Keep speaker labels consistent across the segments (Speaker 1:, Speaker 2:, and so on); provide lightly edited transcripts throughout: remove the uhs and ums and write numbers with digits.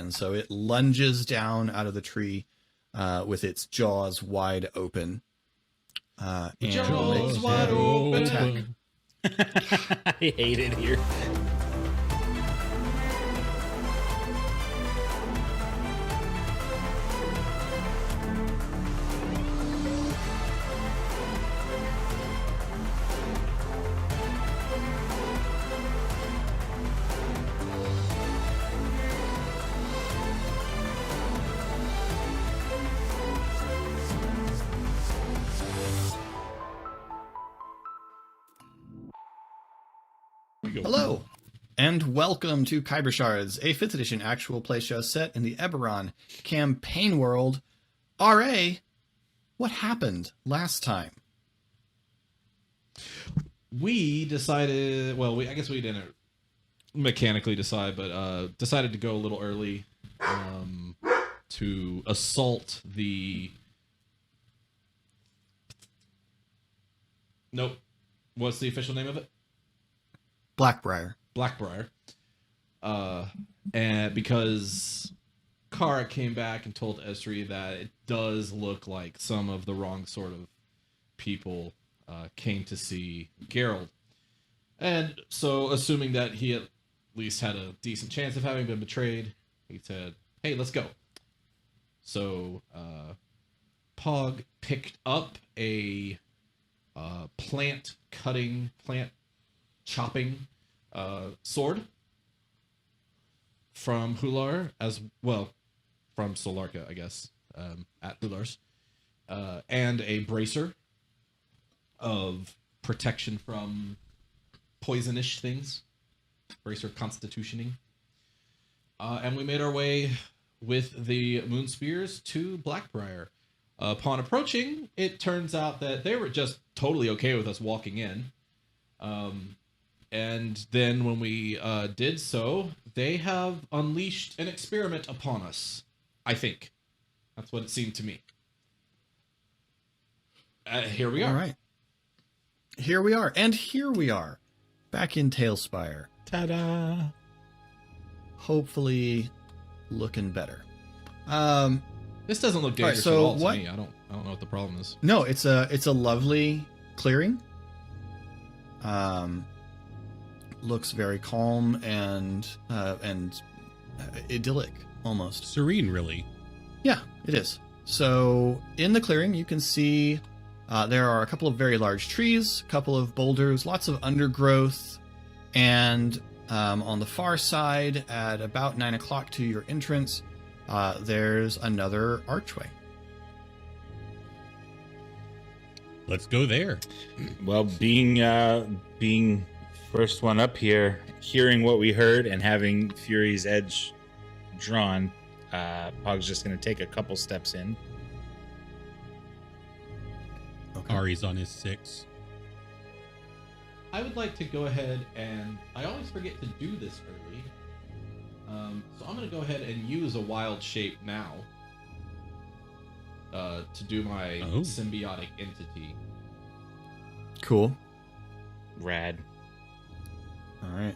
Speaker 1: and so it lunges down out of the tree with its jaws wide open. And
Speaker 2: Jaws wide open.
Speaker 1: Attack.
Speaker 3: I hate it here.
Speaker 1: Hello, and welcome to Khyber Shards, a 5th edition actual play show set in the Eberron campaign world. RA, what happened last time?
Speaker 2: We decided, well, I guess we didn't mechanically decide, but decided to go a little early to assault the... Nope. What's the official name of it?
Speaker 1: Blackbriar.
Speaker 2: Blackbriar. And because Kara came back and told Esri that it does look like some of the wrong sort of people came to see Geralt. And so, assuming that he at least had a decent chance of having been betrayed, he said, hey, let's go. So, Pog picked up a plant chopping sword from Hular, as well, from Solarka, I guess, at Hular's, and a bracer of protection from poisonish things, bracer of constitutioning, and we made our way with the moon spears to Blackbriar. Upon approaching, it turns out that they were just totally okay with us walking in. And then when we did so, they have unleashed an experiment upon us, I think. That's what it seemed to me. Here we are.
Speaker 1: All right. Here we are. And here we are. Back in Tailspire.
Speaker 3: Ta-da!
Speaker 1: Hopefully looking better.
Speaker 2: This doesn't look dangerous
Speaker 1: so
Speaker 2: at all to
Speaker 1: what-
Speaker 2: me. I don't know what the problem is.
Speaker 1: No, it's a lovely clearing. Looks very calm and idyllic almost.
Speaker 4: Serene, really.
Speaker 1: Yeah, it is. So in the clearing, you can see there are a couple of very large trees, a couple of boulders, lots of undergrowth, and on the far side, at about 9 o'clock to your entrance, there's another archway.
Speaker 4: Let's go there.
Speaker 3: Well, being first one up here, hearing what we heard and having Fury's Edge drawn, Pog's just going to take a couple steps in.
Speaker 1: Okay.
Speaker 4: Ari's on his 6.
Speaker 2: I would like to go ahead and... I always forget to do this early. So I'm going to go ahead and use a wild shape now. To do my symbiotic entity.
Speaker 1: Cool.
Speaker 3: Rad.
Speaker 1: All right.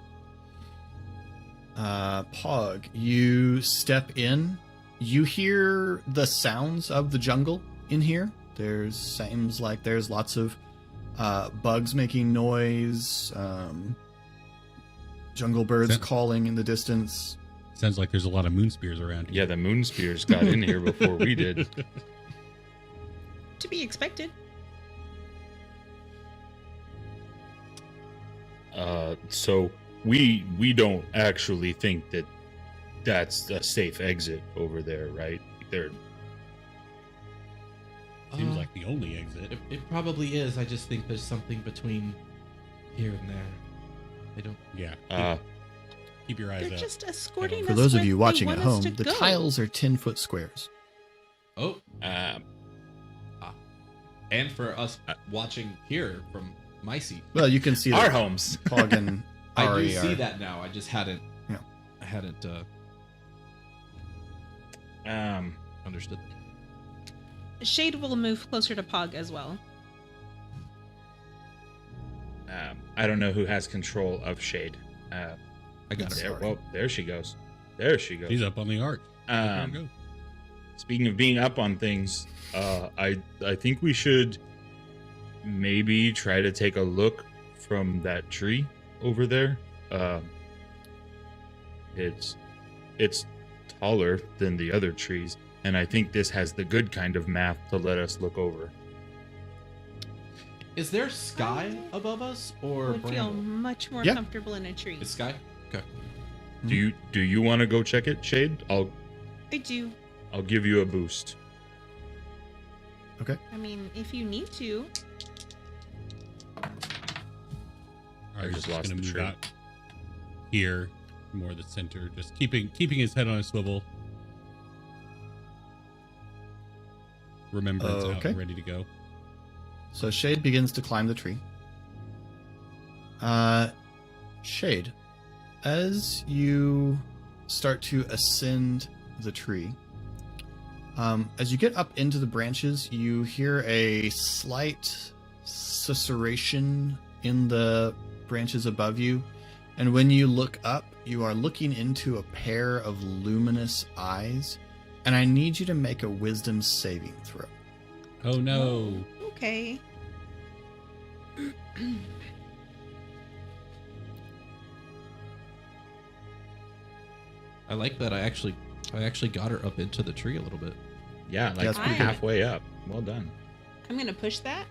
Speaker 1: Pog, you step in. You hear the sounds of the jungle in here. Seems like there's lots of bugs making noise, jungle birds calling in the distance.
Speaker 4: Sounds like there's a lot of moon spears around here.
Speaker 3: Yeah, the moon spears got in here before we did.
Speaker 5: To be expected.
Speaker 3: So we don't actually think that that's a safe exit over there, right?
Speaker 4: Seems like the only exit.
Speaker 2: It probably is. I just think there's something between here and there. I don't...
Speaker 4: Yeah. Keep your eyes
Speaker 5: They're
Speaker 4: out.
Speaker 5: just escorting us.
Speaker 1: For those of
Speaker 5: where
Speaker 1: you
Speaker 5: they
Speaker 1: watching
Speaker 5: want
Speaker 1: at
Speaker 5: us
Speaker 1: home,
Speaker 5: to
Speaker 1: the
Speaker 5: go.
Speaker 1: tiles are 10-foot squares.
Speaker 2: Oh, and for us watching here from my seat.
Speaker 1: Well, you can see
Speaker 3: Our
Speaker 1: that
Speaker 3: homes.
Speaker 1: Pog and
Speaker 2: I do
Speaker 1: Ari
Speaker 2: see
Speaker 1: are...
Speaker 2: that now. I just hadn't...
Speaker 1: Yeah.
Speaker 2: I hadn't understood.
Speaker 5: Shade will move closer to Pog as well.
Speaker 3: I don't know who has control of Shade.
Speaker 2: I got
Speaker 3: There,
Speaker 2: it.
Speaker 3: well, there she goes. There she goes.
Speaker 4: He's up on the arch. There we go.
Speaker 3: Speaking of being up on things, I think we should maybe try to take a look from that tree over there. It's taller than the other trees, and I think this has the good kind of math to let us look over.
Speaker 2: Is there sky above us or
Speaker 5: would feel
Speaker 2: bramble?
Speaker 5: much more
Speaker 1: Yeah.
Speaker 5: comfortable in a tree.
Speaker 2: Is sky? Okay.
Speaker 3: Do you want to go check it, Shade?
Speaker 5: I do.
Speaker 3: I'll give you a boost.
Speaker 1: Okay.
Speaker 5: I mean, if you need to.
Speaker 4: Alright,
Speaker 3: just
Speaker 4: just
Speaker 3: lost
Speaker 4: gonna
Speaker 3: the
Speaker 4: move
Speaker 3: tree.
Speaker 4: out here, more the center, just keeping his head on a swivel. Remember, it's out
Speaker 1: Okay.
Speaker 4: and ready to go.
Speaker 1: So Shade begins to climb the tree. Shade, as you start to ascend the tree, as you get up into the branches, you hear a slight susurration in the branches above you. And when you look up, you are looking into a pair of luminous eyes. And I need you to make a wisdom saving throw.
Speaker 4: Oh no!
Speaker 5: Okay.
Speaker 2: I like that. I actually got her up into the tree a little bit.
Speaker 3: Yeah, like
Speaker 1: that's
Speaker 5: pretty good.
Speaker 3: halfway up. Well done.
Speaker 5: I'm going to push that.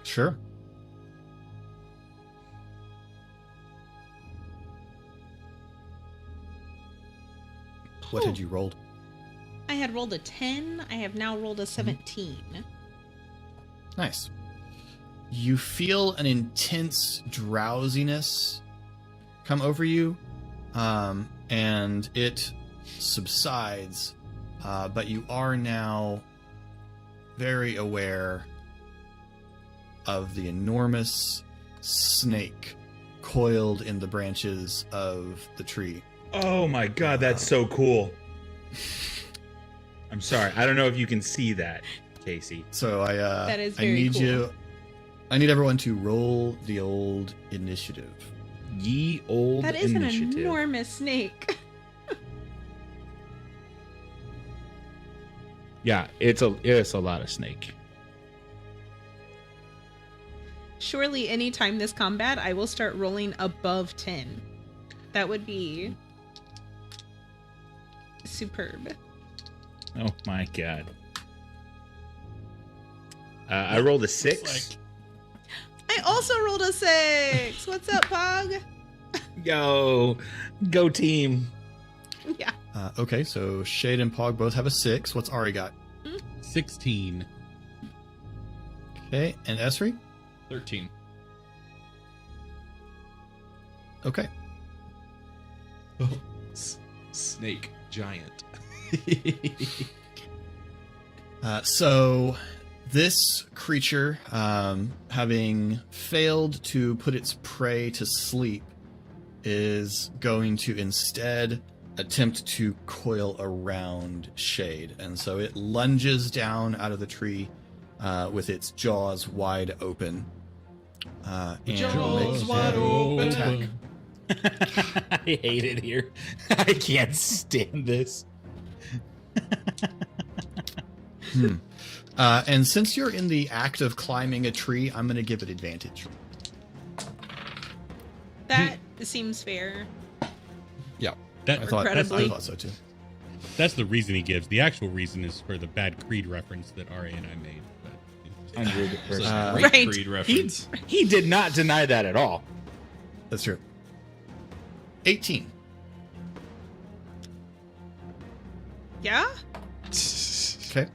Speaker 1: Sure. What had you rolled?
Speaker 5: I had rolled a 10. I have now rolled a 17.
Speaker 1: Nice. You feel an intense drowsiness come over you, and it subsides, but you are now very aware of the enormous snake coiled in the branches of the tree.
Speaker 3: Oh my god, that's so cool. I'm sorry. I don't know if you can see that, Casey.
Speaker 1: So I
Speaker 5: That is
Speaker 1: I
Speaker 5: very
Speaker 1: need
Speaker 5: cool.
Speaker 1: I need everyone to roll the old initiative.
Speaker 3: Ye old
Speaker 5: That is
Speaker 3: initiative.
Speaker 5: an enormous snake.
Speaker 3: Yeah, it's a lot of snake.
Speaker 5: Surely anytime this combat, I will start rolling above 10. That would be superb.
Speaker 3: Oh my god. I rolled a 6.
Speaker 5: I also rolled a 6. What's up, Pog?
Speaker 3: Go team.
Speaker 5: Yeah.
Speaker 1: Okay, so Shade and Pog both have a 6. What's Ari got?
Speaker 4: 16.
Speaker 1: Okay, and Esri?
Speaker 2: 13.
Speaker 1: Okay.
Speaker 2: Snake giant.
Speaker 1: So this creature, having failed to put its prey to sleep, is going to instead attempt to coil around Shade. And so it lunges down out of the tree with its jaws wide open. And
Speaker 2: Jaws
Speaker 1: make
Speaker 2: wide
Speaker 1: an
Speaker 2: open.
Speaker 1: attack.
Speaker 3: I hate it here. I can't stand this.
Speaker 1: And since you're in the act of climbing a tree, I'm going to give it advantage.
Speaker 5: That seems fair.
Speaker 1: Yeah,
Speaker 4: That,
Speaker 1: I thought
Speaker 5: Regrettably.
Speaker 1: so too.
Speaker 4: that's the reason he gives. The actual reason is for the bad Creed reference that Ra and I made. But
Speaker 3: 100%.
Speaker 2: It's a great
Speaker 5: Right.
Speaker 2: Creed reference.
Speaker 3: He did not deny that at all.
Speaker 1: That's true. 18.
Speaker 5: Yeah?
Speaker 1: Okay.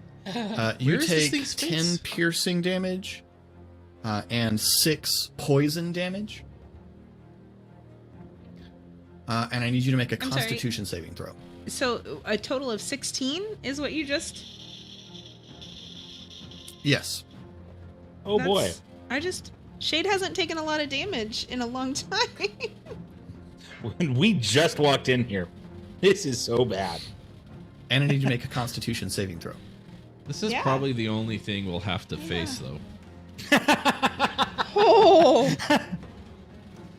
Speaker 1: You
Speaker 2: Where is this
Speaker 1: take
Speaker 2: thing's
Speaker 1: 10
Speaker 2: face?
Speaker 1: piercing damage and 6 poison damage. And I need you to make a
Speaker 5: I'm sorry.
Speaker 1: Constitution saving throw.
Speaker 5: So a total of 16 is what you just...
Speaker 1: Yes.
Speaker 3: Oh boy.
Speaker 5: That's- I just... Shade hasn't taken a lot of damage in a long time.
Speaker 3: When we just walked in here. This is so bad.
Speaker 1: And I need you to make a Constitution saving throw.
Speaker 2: This is
Speaker 5: Yeah.
Speaker 2: probably the only thing we'll have to face, though.
Speaker 5: Oh!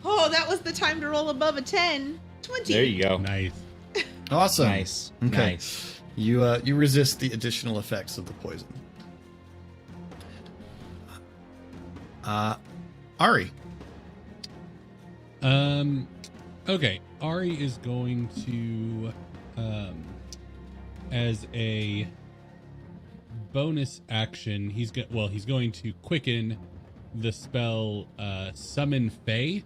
Speaker 5: Oh, that was the time to roll above a 10. 20.
Speaker 3: There you go.
Speaker 4: nice.
Speaker 1: Awesome.
Speaker 3: Nice.
Speaker 1: Okay.
Speaker 3: Nice.
Speaker 1: You resist the additional effects of the poison. Ari.
Speaker 4: Okay. Ari is going to, as a bonus action, he's going to quicken the spell, Summon Fae.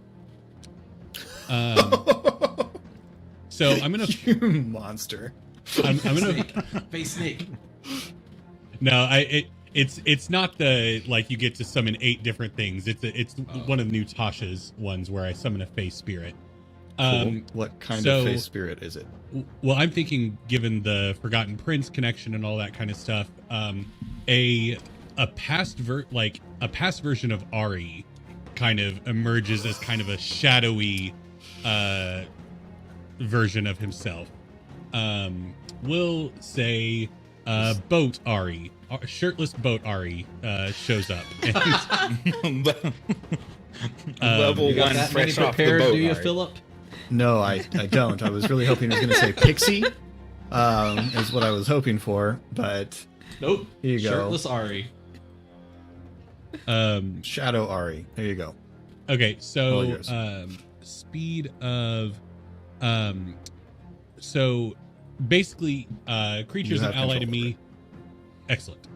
Speaker 4: So I'm gonna
Speaker 1: You monster.
Speaker 4: I'm gonna
Speaker 2: Face snake.
Speaker 4: no it's not the like you get to summon 8 different things. It's one of Tasha's ones where I summon a face spirit.
Speaker 1: Cool. What kind of face spirit is it?
Speaker 4: Well, I'm thinking, given the Forgotten Prince connection and all that kind of stuff, a past version of Ari kind of emerges as kind of a shadowy version of himself. We'll say boat Ari, shirtless boat Ari shows up. And,
Speaker 3: Level
Speaker 2: You got
Speaker 3: 1
Speaker 2: that
Speaker 3: fresh
Speaker 2: many
Speaker 3: off the
Speaker 2: prepared,
Speaker 3: boat.
Speaker 2: do you,
Speaker 3: Ari.
Speaker 2: Philip?
Speaker 1: No, I don't. I was really hoping it was going to say Pixie, is what I was hoping for, but
Speaker 2: Nope.
Speaker 1: here you go.
Speaker 2: Shirtless Ari.
Speaker 1: Shadow Ari. There you go.
Speaker 4: Okay,
Speaker 1: All
Speaker 4: so
Speaker 1: yours.
Speaker 4: speed of so basically creature's
Speaker 1: You
Speaker 4: an
Speaker 1: have
Speaker 4: ally to
Speaker 1: control over
Speaker 4: me. Excellent.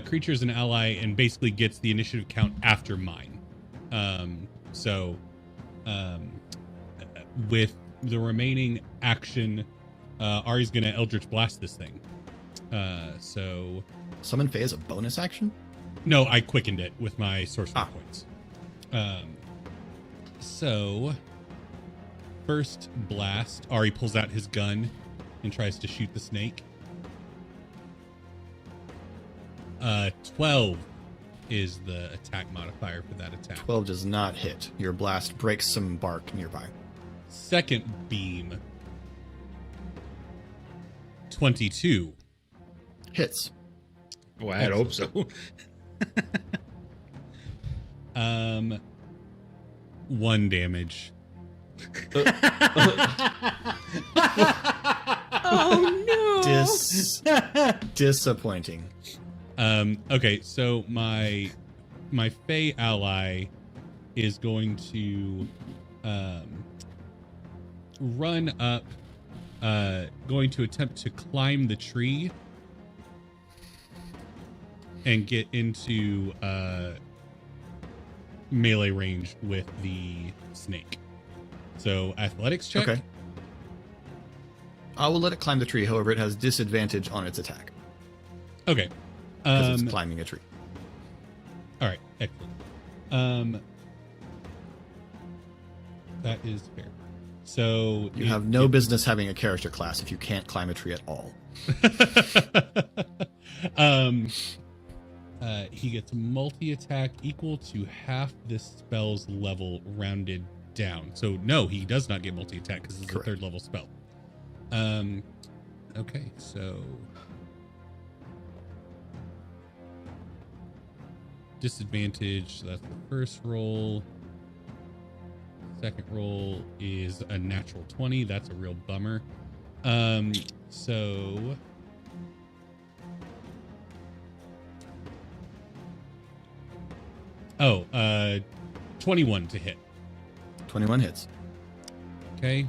Speaker 4: Creature's an ally and basically gets the initiative count after mine. With the remaining action, Ari's gonna Eldritch Blast this thing. So
Speaker 1: Summon Fae is a bonus action?
Speaker 4: no, I quickened it with my sorcery
Speaker 1: Ah.
Speaker 4: points. So first blast, Ari pulls out his gun and tries to shoot the snake. 12 is the attack modifier for that attack.
Speaker 1: 12 does not hit. Your blast breaks some bark nearby.
Speaker 4: Second beam, 22.
Speaker 1: Hits.
Speaker 3: Well, I'd hope so.
Speaker 4: 1 damage.
Speaker 5: Oh no!
Speaker 1: Disappointing.
Speaker 4: Okay, so my Fey ally is going to run up, going to attempt to climb the tree and get into melee range with the snake. So athletics check.
Speaker 1: Okay. I will let it climb the tree, however, it has disadvantage on its attack.
Speaker 4: Okay.
Speaker 1: Because it's climbing a tree.
Speaker 4: All right, excellent. That is fair. So
Speaker 1: You have no business having a character class if you can't climb a tree at all.
Speaker 4: He gets multi-attack equal to half this spell's level rounded down. So no, he does not get multi-attack because it's
Speaker 1: Correct.
Speaker 4: a 3rd level spell. Okay, so disadvantage, that's the first roll. Second roll is a natural 20. That's a real bummer. So 21 to hit.
Speaker 1: 21 hits.
Speaker 4: Okay.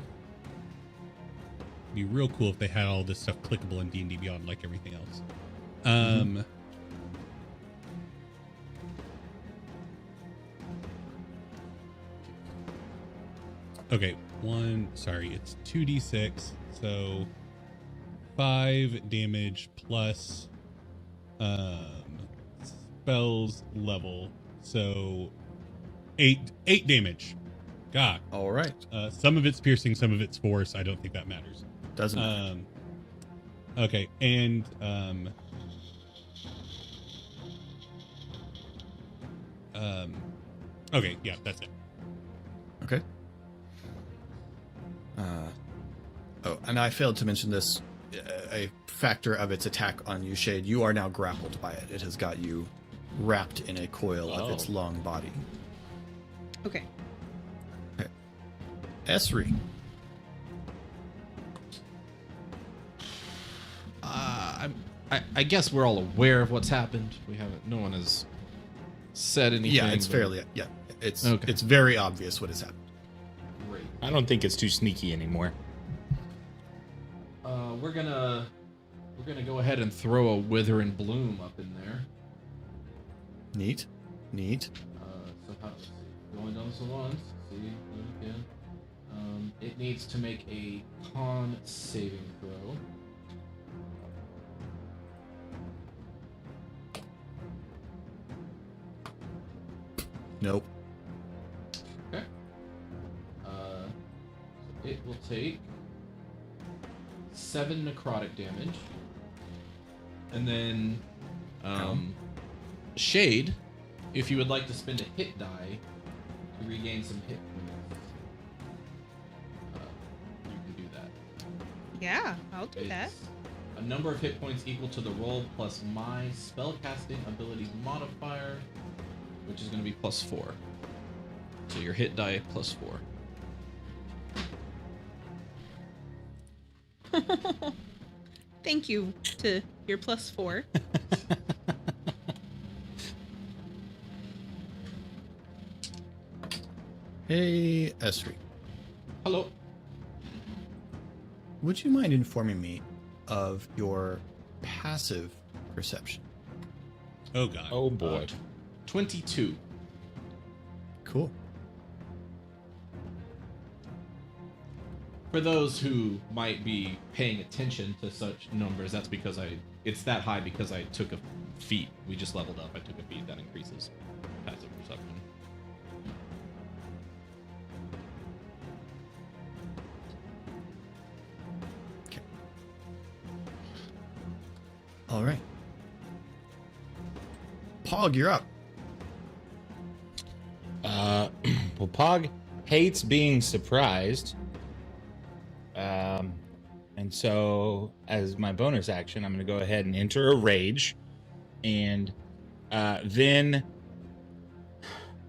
Speaker 4: Be real cool if they had all this stuff clickable in D&D Beyond like everything else. Okay, it's 2d6, so 5 damage plus spells level, so 8 damage. God.
Speaker 1: All right.
Speaker 4: Some of it's piercing, some of it's force. I don't think that matters.
Speaker 1: Doesn't matter.
Speaker 4: Okay, and okay, yeah, that's it.
Speaker 1: Okay. Oh, and I failed to mention this. A factor of its attack on you, Shade. You are now grappled by it. It has got you wrapped in a coil of its long body.
Speaker 5: Okay.
Speaker 1: Esri.
Speaker 2: I guess we're all aware of what's happened. We haven't. No one has said anything.
Speaker 1: Yeah, it's
Speaker 2: but-
Speaker 1: fairly. Yeah, it's
Speaker 2: Okay.
Speaker 1: it's very obvious what has happened.
Speaker 2: Great.
Speaker 3: I don't think it's too sneaky anymore.
Speaker 2: We're gonna go ahead and throw a wither and bloom up in there.
Speaker 1: Neat.
Speaker 2: So how, going down the lines. See again. It needs to make a con saving throw.
Speaker 1: Nope.
Speaker 2: Okay. So it will take 7 necrotic damage. And then, Shade, if you would like to spend a hit die to regain some hit points, you can do that.
Speaker 5: Yeah, I'll do that.
Speaker 2: It's a number of hit points equal to the roll plus my spellcasting ability modifier, which is going to be +4. So your hit die +4.
Speaker 5: Thank you to your +4.
Speaker 1: Hey, Esri.
Speaker 2: Hello.
Speaker 1: Would you mind informing me of your passive perception?
Speaker 4: Oh god.
Speaker 3: Oh boy.
Speaker 2: 22.
Speaker 1: Cool.
Speaker 2: For those who might be paying attention to such numbers, that's because it's that high because I took a feat. We just leveled up. I took a feat that increases passive perception.
Speaker 1: Okay. All right. Pog, you're up.
Speaker 3: Well, Pog hates being surprised. And so as my bonus action, I'm going to go ahead and enter a rage. And then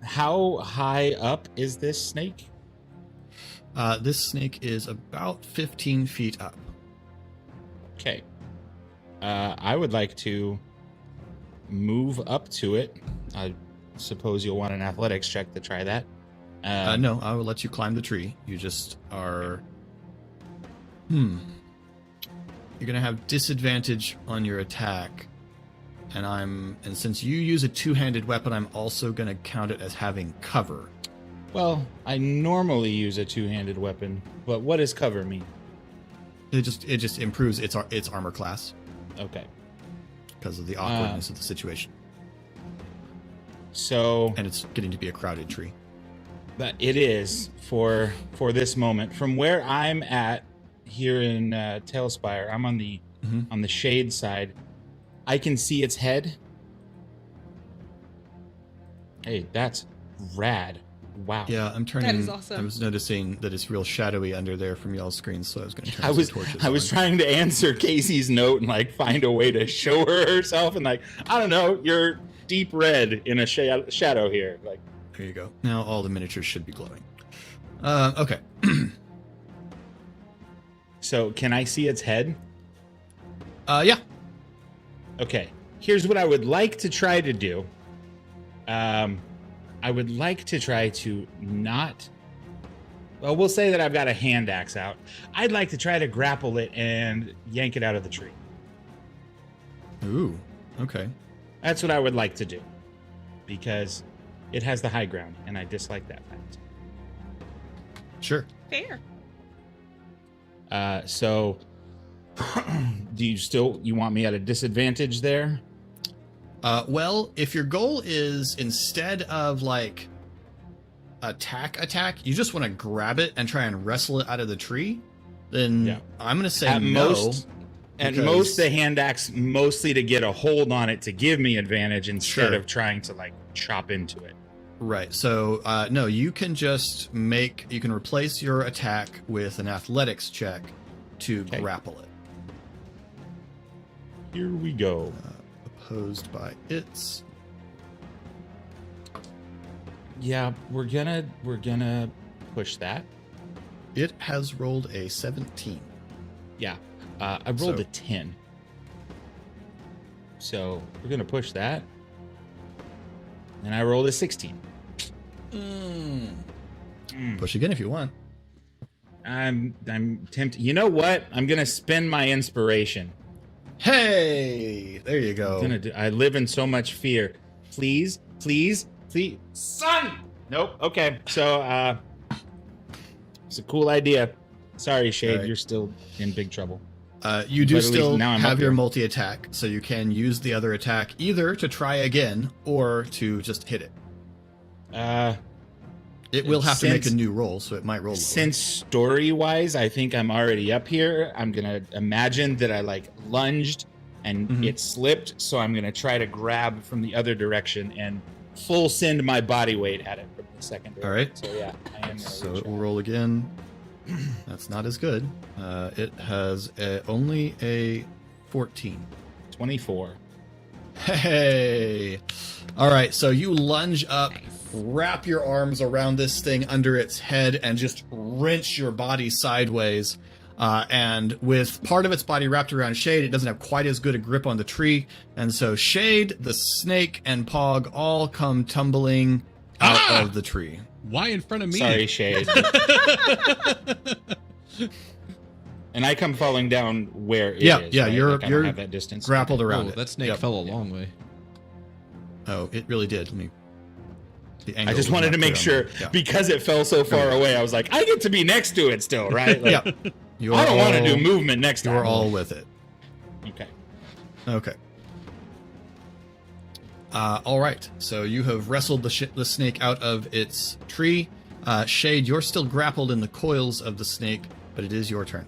Speaker 3: how high up is this snake?
Speaker 1: This snake is about 15 feet up.
Speaker 3: Okay. I would like to move up to it. I suppose you'll want an athletics check to try that.
Speaker 1: No, I will let you climb the tree. You just are... You're going to have disadvantage on your attack. And since you use a two-handed weapon, I'm also going to count it as having cover.
Speaker 3: Well, I normally use a two-handed weapon, but what does cover mean?
Speaker 1: It just improves its armor class
Speaker 3: Okay.
Speaker 1: because of the awkwardness of the situation.
Speaker 3: So
Speaker 1: And it's getting to be a crowded tree.
Speaker 3: that it is for this moment. From where I'm at here in Tailspire, I'm on the shade side. I can see its head. Hey, that's rad. Wow.
Speaker 1: Yeah, I'm turning.
Speaker 5: That is awesome.
Speaker 1: I was noticing that it's real shadowy under there from y'all's screen, so I was going to turn
Speaker 3: I
Speaker 1: some
Speaker 3: was
Speaker 1: torches on.
Speaker 3: trying to answer Casey's note and like find a way to show her herself and like, I don't know, you're deep red in a shadow here. Like,
Speaker 1: There you go. Now all the miniatures should be glowing. Okay.
Speaker 3: so can I see its head?
Speaker 1: Yeah.
Speaker 3: Okay. Here's what I would like to try to do. I would like to try to not. Well, we'll say that I've got a hand axe out. I'd like to try to grapple it and yank it out of the tree.
Speaker 1: Ooh. Okay.
Speaker 3: That's what I would like to do. Because it has the high ground, and I dislike that fact.
Speaker 1: Sure.
Speaker 5: Fair.
Speaker 3: So, do you want me at a disadvantage there?
Speaker 1: Well, if your goal is instead of like attack, you just want to grab it and try and wrestle it out of the tree, then
Speaker 3: Yeah.
Speaker 1: I'm going to say
Speaker 3: At
Speaker 1: no.
Speaker 3: At
Speaker 1: because-
Speaker 3: most, the hand axe mostly to get a hold on it to give me advantage instead
Speaker 1: Sure.
Speaker 3: of trying to like chop into it.
Speaker 1: Right. So, no, you can just you can replace your attack with an athletics check to
Speaker 3: Okay.
Speaker 1: grapple it.
Speaker 3: Here we go.
Speaker 1: Opposed by its.
Speaker 3: Yeah, we're gonna push that.
Speaker 1: It has rolled a 17.
Speaker 3: Yeah, I rolled
Speaker 1: So-
Speaker 3: a 10. So we're gonna push that. And I rolled a 16.
Speaker 1: Push again if you want.
Speaker 3: I'm tempted. You know what? I'm gonna spend my inspiration.
Speaker 1: Hey, there you go.
Speaker 3: I live in so much fear. Please, please, please, son. Nope. Okay. So it's a cool idea. Sorry, Shade.
Speaker 1: Right.
Speaker 3: You're still in big trouble.
Speaker 1: You do
Speaker 3: But at least
Speaker 1: still
Speaker 3: now I'm
Speaker 1: have
Speaker 3: up
Speaker 1: your
Speaker 3: here.
Speaker 1: multi-attack, so you can use the other attack either to try again or to just hit it. It will have to make a
Speaker 3: since-
Speaker 1: new roll, so it might roll lower.
Speaker 3: Since story-wise, I think I'm already up here. I'm gonna imagine that I like lunged and it slipped, so I'm gonna try to grab from the other direction and full send my body weight at it from the second direction.
Speaker 1: All right.
Speaker 3: So yeah, I am. Gonna
Speaker 1: So
Speaker 3: reach
Speaker 1: it will
Speaker 3: out.
Speaker 1: roll again. That's not as good. It has only a 14.
Speaker 3: 24.
Speaker 1: Hey! All right, so you lunge up, wrap your arms around this thing under its head, and just wrench your body sideways. And with part of its body wrapped around Shade, it doesn't have quite as good a grip on the tree. And so Shade, the snake, and Pog all come tumbling out of the tree.
Speaker 4: Why in front of me?
Speaker 3: Sorry, Shade. And I come falling down where it is.
Speaker 1: Yeah,
Speaker 3: right?
Speaker 1: you're-
Speaker 3: Like, I don't
Speaker 1: you're
Speaker 3: have that distance.
Speaker 1: Grappled around
Speaker 2: Oh,
Speaker 1: it.
Speaker 2: that snake
Speaker 1: Yep.
Speaker 2: fell a long way.
Speaker 1: Oh, it really did. Let me. The
Speaker 3: I
Speaker 1: angle
Speaker 3: just
Speaker 1: was
Speaker 3: wanted
Speaker 1: not
Speaker 3: to make
Speaker 1: clear
Speaker 3: sure
Speaker 1: on that. Yeah.
Speaker 3: because it fell so far away. I was like, I get to be next to it still, right? Like,
Speaker 1: Yeah. You
Speaker 3: I don't want to
Speaker 1: all-
Speaker 3: do movement next time.
Speaker 1: You're all with it.
Speaker 3: Okay.
Speaker 1: Okay. All right. So you have wrestled the snake out of its tree. Shade, you're still grappled in the coils of the snake, but it is your turn.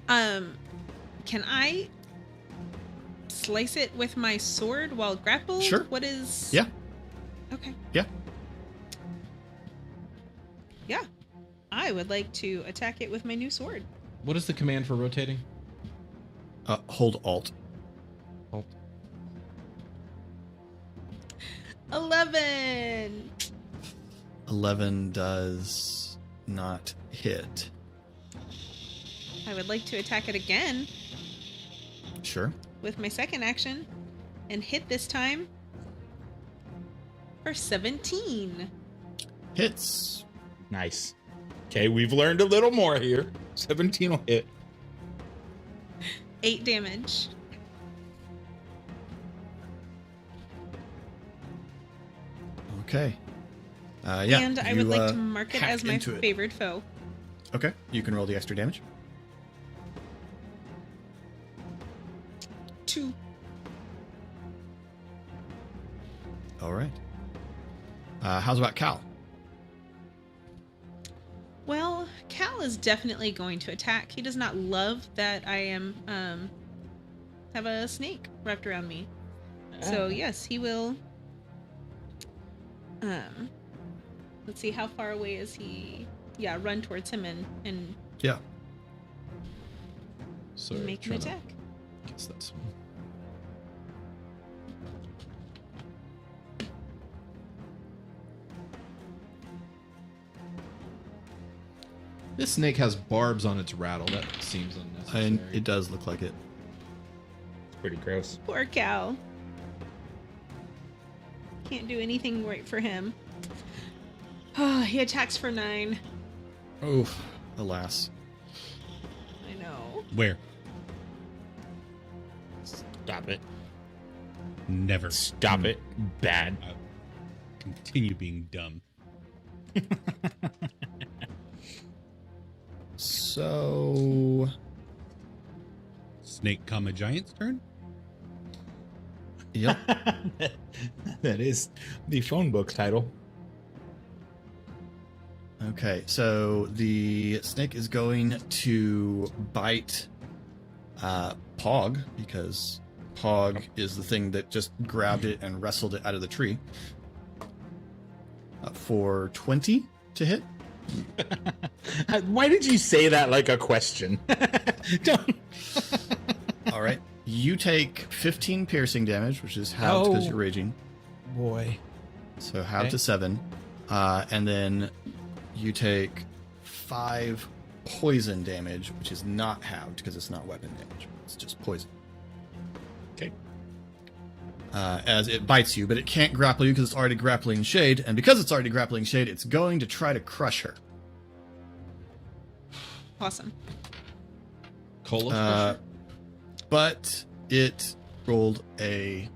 Speaker 5: Can I slice it with my sword while grappled?
Speaker 1: Sure.
Speaker 5: What is?
Speaker 1: Yeah.
Speaker 5: Okay.
Speaker 1: Yeah.
Speaker 5: Yeah. I would like to attack it with my new sword.
Speaker 2: What is the command for rotating?
Speaker 1: Hold Alt.
Speaker 2: Alt.
Speaker 5: 11.
Speaker 1: 11 does not hit.
Speaker 5: I would like to attack it again
Speaker 1: Sure.
Speaker 5: with my second action and hit this time for 17.
Speaker 1: Hits.
Speaker 3: Nice. Okay, we've learned a little more here. 17 will hit.
Speaker 5: 8 damage.
Speaker 1: Okay. Yeah.
Speaker 5: And I
Speaker 1: you,
Speaker 5: would like to mark it
Speaker 1: hack
Speaker 5: as my
Speaker 1: into it.
Speaker 5: favorite foe.
Speaker 1: Okay. You can roll the extra damage.
Speaker 5: 2.
Speaker 1: All right. How's about Cal?
Speaker 5: Well, Cal is definitely going to attack. He does not love that I am have a snake wrapped around me. So yes, he will. Let's see, how far away is he? Yeah, run towards him and
Speaker 1: Yeah.
Speaker 2: So
Speaker 5: make an attack.
Speaker 2: Guess that's one. This snake has barbs on its rattle. That seems unnecessary.
Speaker 1: And it does look like it.
Speaker 3: Pretty gross.
Speaker 5: Poor Cal. Can't do anything right for him. Oh, he attacks for 9.
Speaker 1: Oof. Alas.
Speaker 5: I know.
Speaker 4: Where?
Speaker 3: Stop it.
Speaker 4: Never.
Speaker 3: Stop it. Bad.
Speaker 4: Continue being dumb.
Speaker 1: So.
Speaker 4: Snake, comma, giant's turn?
Speaker 1: Yep.
Speaker 3: That is the phone book title.
Speaker 1: Okay, so the snake is going to bite Pog, because Pog is the thing that just grabbed it and wrestled it out of the tree. For 20 to hit.
Speaker 3: Why did you say that like a question? Don't.
Speaker 1: All right. You take 15 piercing damage, which is halved because
Speaker 3: Oh.
Speaker 1: you're raging.
Speaker 3: Boy.
Speaker 1: So halved
Speaker 3: Okay.
Speaker 1: to 7. And then you take 5 poison damage, which is not halved because it's not weapon damage. It's just poison.
Speaker 3: Okay.
Speaker 1: As it bites you, but it can't grapple you because it's already grappling Shade, and because it's already grappling Shade, it's going to try to crush her.
Speaker 5: Awesome.
Speaker 2: Cola.
Speaker 1: But it rolled a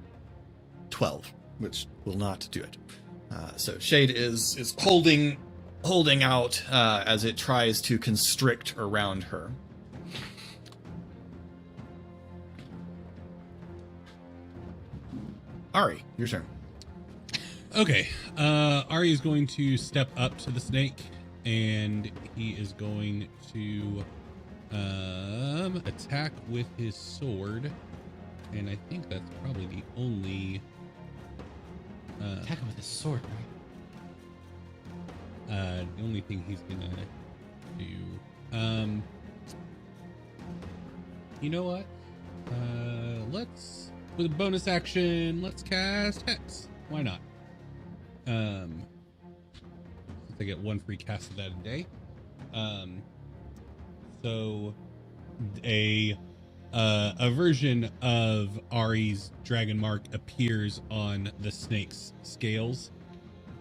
Speaker 1: 12, which will not do it. So Shade is holding out as it tries to constrict around her. Ari, your turn.
Speaker 4: Okay. Ari is going to step up to the snake, and he is going to attack with his sword. And I think that's probably the only
Speaker 2: Attack him with his sword, right?
Speaker 4: the only thing he's gonna do. You know what? Let's, with a bonus action, let's cast Hex. Why not? Since I get one free cast of that a day. So a version of Ari's dragon mark appears on the snake's scales,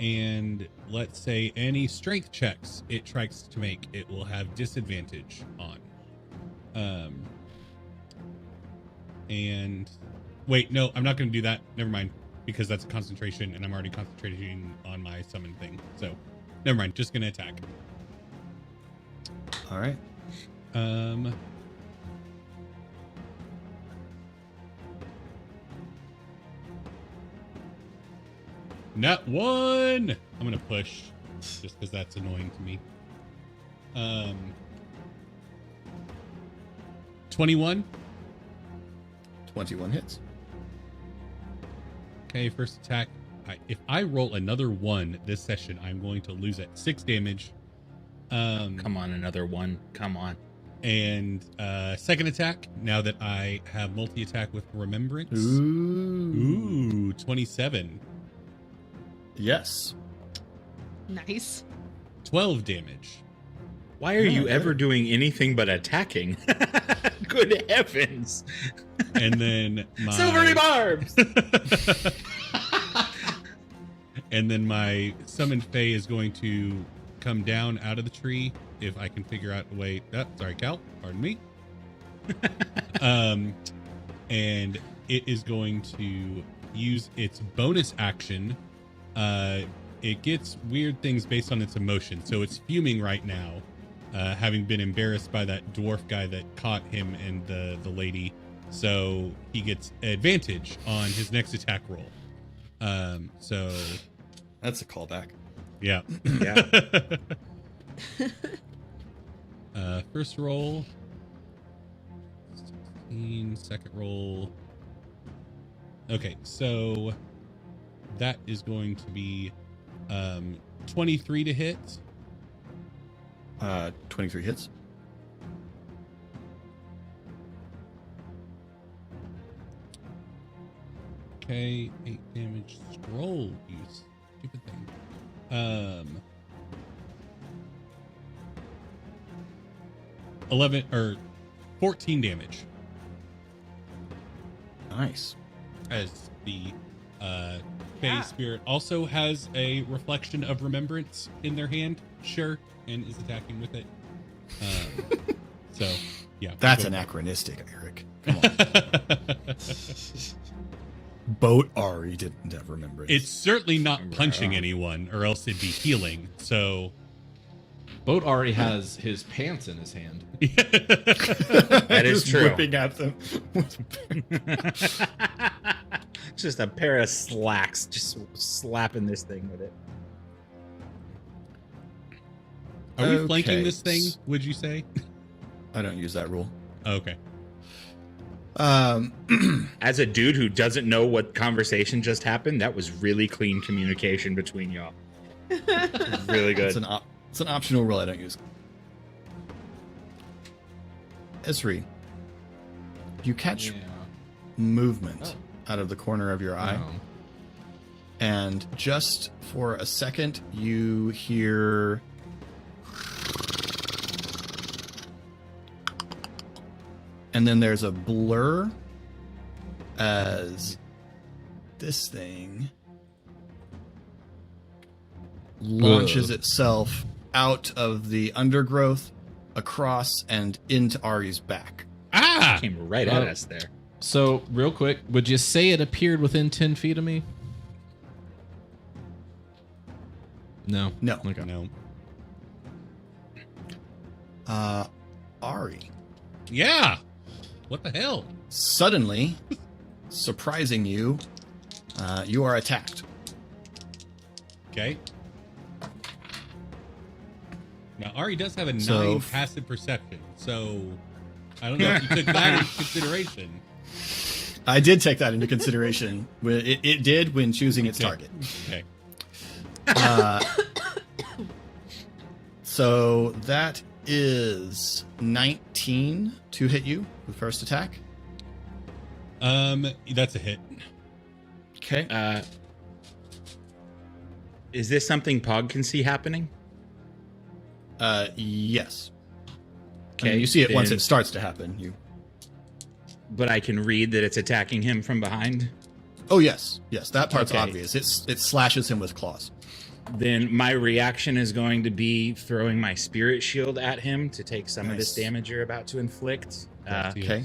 Speaker 4: and let's say any strength checks it tries to make, it will have disadvantage on. And wait, no, I'm not going to do that. Never mind, because that's a concentration, and I'm already concentrating on my summon thing. So, never mind. Just going to attack.
Speaker 1: All right.
Speaker 4: Not one. I'm gonna push, just because that's annoying to me. 21.
Speaker 1: 21 hits.
Speaker 4: Okay, first attack. If I roll another 1 this session, I'm going to lose at 6 damage.
Speaker 3: Come on, another one. Come on.
Speaker 4: And second attack, now that I have multi-attack with Remembrance.
Speaker 1: Ooh.
Speaker 4: 27.
Speaker 1: Yes.
Speaker 5: Nice.
Speaker 4: 12 damage.
Speaker 3: Why are you ever doing anything but attacking? Good heavens.
Speaker 4: And then my...
Speaker 3: Silvery barbs!
Speaker 4: And then my summoned Fae is going to come down out of the tree if I can figure out a way. Sorry, Cal. Pardon me. And it is going to use its bonus action. It gets weird things based on its emotion. So it's fuming right now, having been embarrassed by that dwarf guy that caught him and the lady. So he gets advantage on his next attack roll. So
Speaker 1: That's a callback.
Speaker 4: yeah.
Speaker 3: Yeah.
Speaker 4: First roll 16, second roll. Okay, so that is going to be 23 to hit.
Speaker 1: 23 hits.
Speaker 4: Okay, 8 damage. Scroll, you stupid thing. 11 or 14 damage
Speaker 1: Nice.
Speaker 4: as the Fae spirit also has a reflection of remembrance in their hand, sure, and is attacking with it. So yeah,
Speaker 1: That's anachronistic, Eric. Come on. Boat Ari didn't have remembrance.
Speaker 4: It's certainly not punching anyone, or else it'd be healing. So
Speaker 2: Boat already has his pants in his hand.
Speaker 3: That is
Speaker 1: Just
Speaker 3: true.
Speaker 1: whipping at them.
Speaker 3: Just a pair of slacks, just slapping this thing with it.
Speaker 4: are we
Speaker 1: Okay.
Speaker 4: flanking this thing, would you say?
Speaker 1: I don't use that rule.
Speaker 4: Okay.
Speaker 3: As a dude who doesn't know what conversation just happened, that was really clean communication between y'all. Really good.
Speaker 1: It's an optional rule I don't use. Esri, you catch movement out of the corner of your eye,
Speaker 2: Oh.
Speaker 1: and just for a second, you hear and then there's a blur, as this thing launches itself out of the undergrowth, across, and into Ari's back.
Speaker 4: Ah!
Speaker 3: Came right at us there.
Speaker 2: So, real quick, would you say it appeared within 10 feet of me? No.
Speaker 1: No.
Speaker 2: Okay.
Speaker 4: No.
Speaker 1: Ari,
Speaker 4: Yeah. What the hell?
Speaker 1: suddenly, surprising you, you are attacked.
Speaker 4: Okay. Now Ari does have a 9
Speaker 1: So-
Speaker 4: passive perception, so I don't know if you took that into consideration.
Speaker 1: I did take that into consideration. It did when choosing its target.
Speaker 4: Okay.
Speaker 1: So that is 19 to hit you with first attack.
Speaker 4: That's a hit.
Speaker 1: Okay.
Speaker 3: Is this something Pog can see happening?
Speaker 1: Yes.
Speaker 3: Okay,
Speaker 1: Okay. You see it once
Speaker 3: then-
Speaker 1: it starts to happen.
Speaker 3: But I can read that it's attacking him from behind.
Speaker 1: Oh yes, yes. That part's
Speaker 3: Okay.
Speaker 1: obvious. It slashes him with claws.
Speaker 3: Then my reaction is going to be throwing my spirit shield at him to take some of this
Speaker 1: Nice.
Speaker 3: damage you're about to inflict.
Speaker 1: Okay.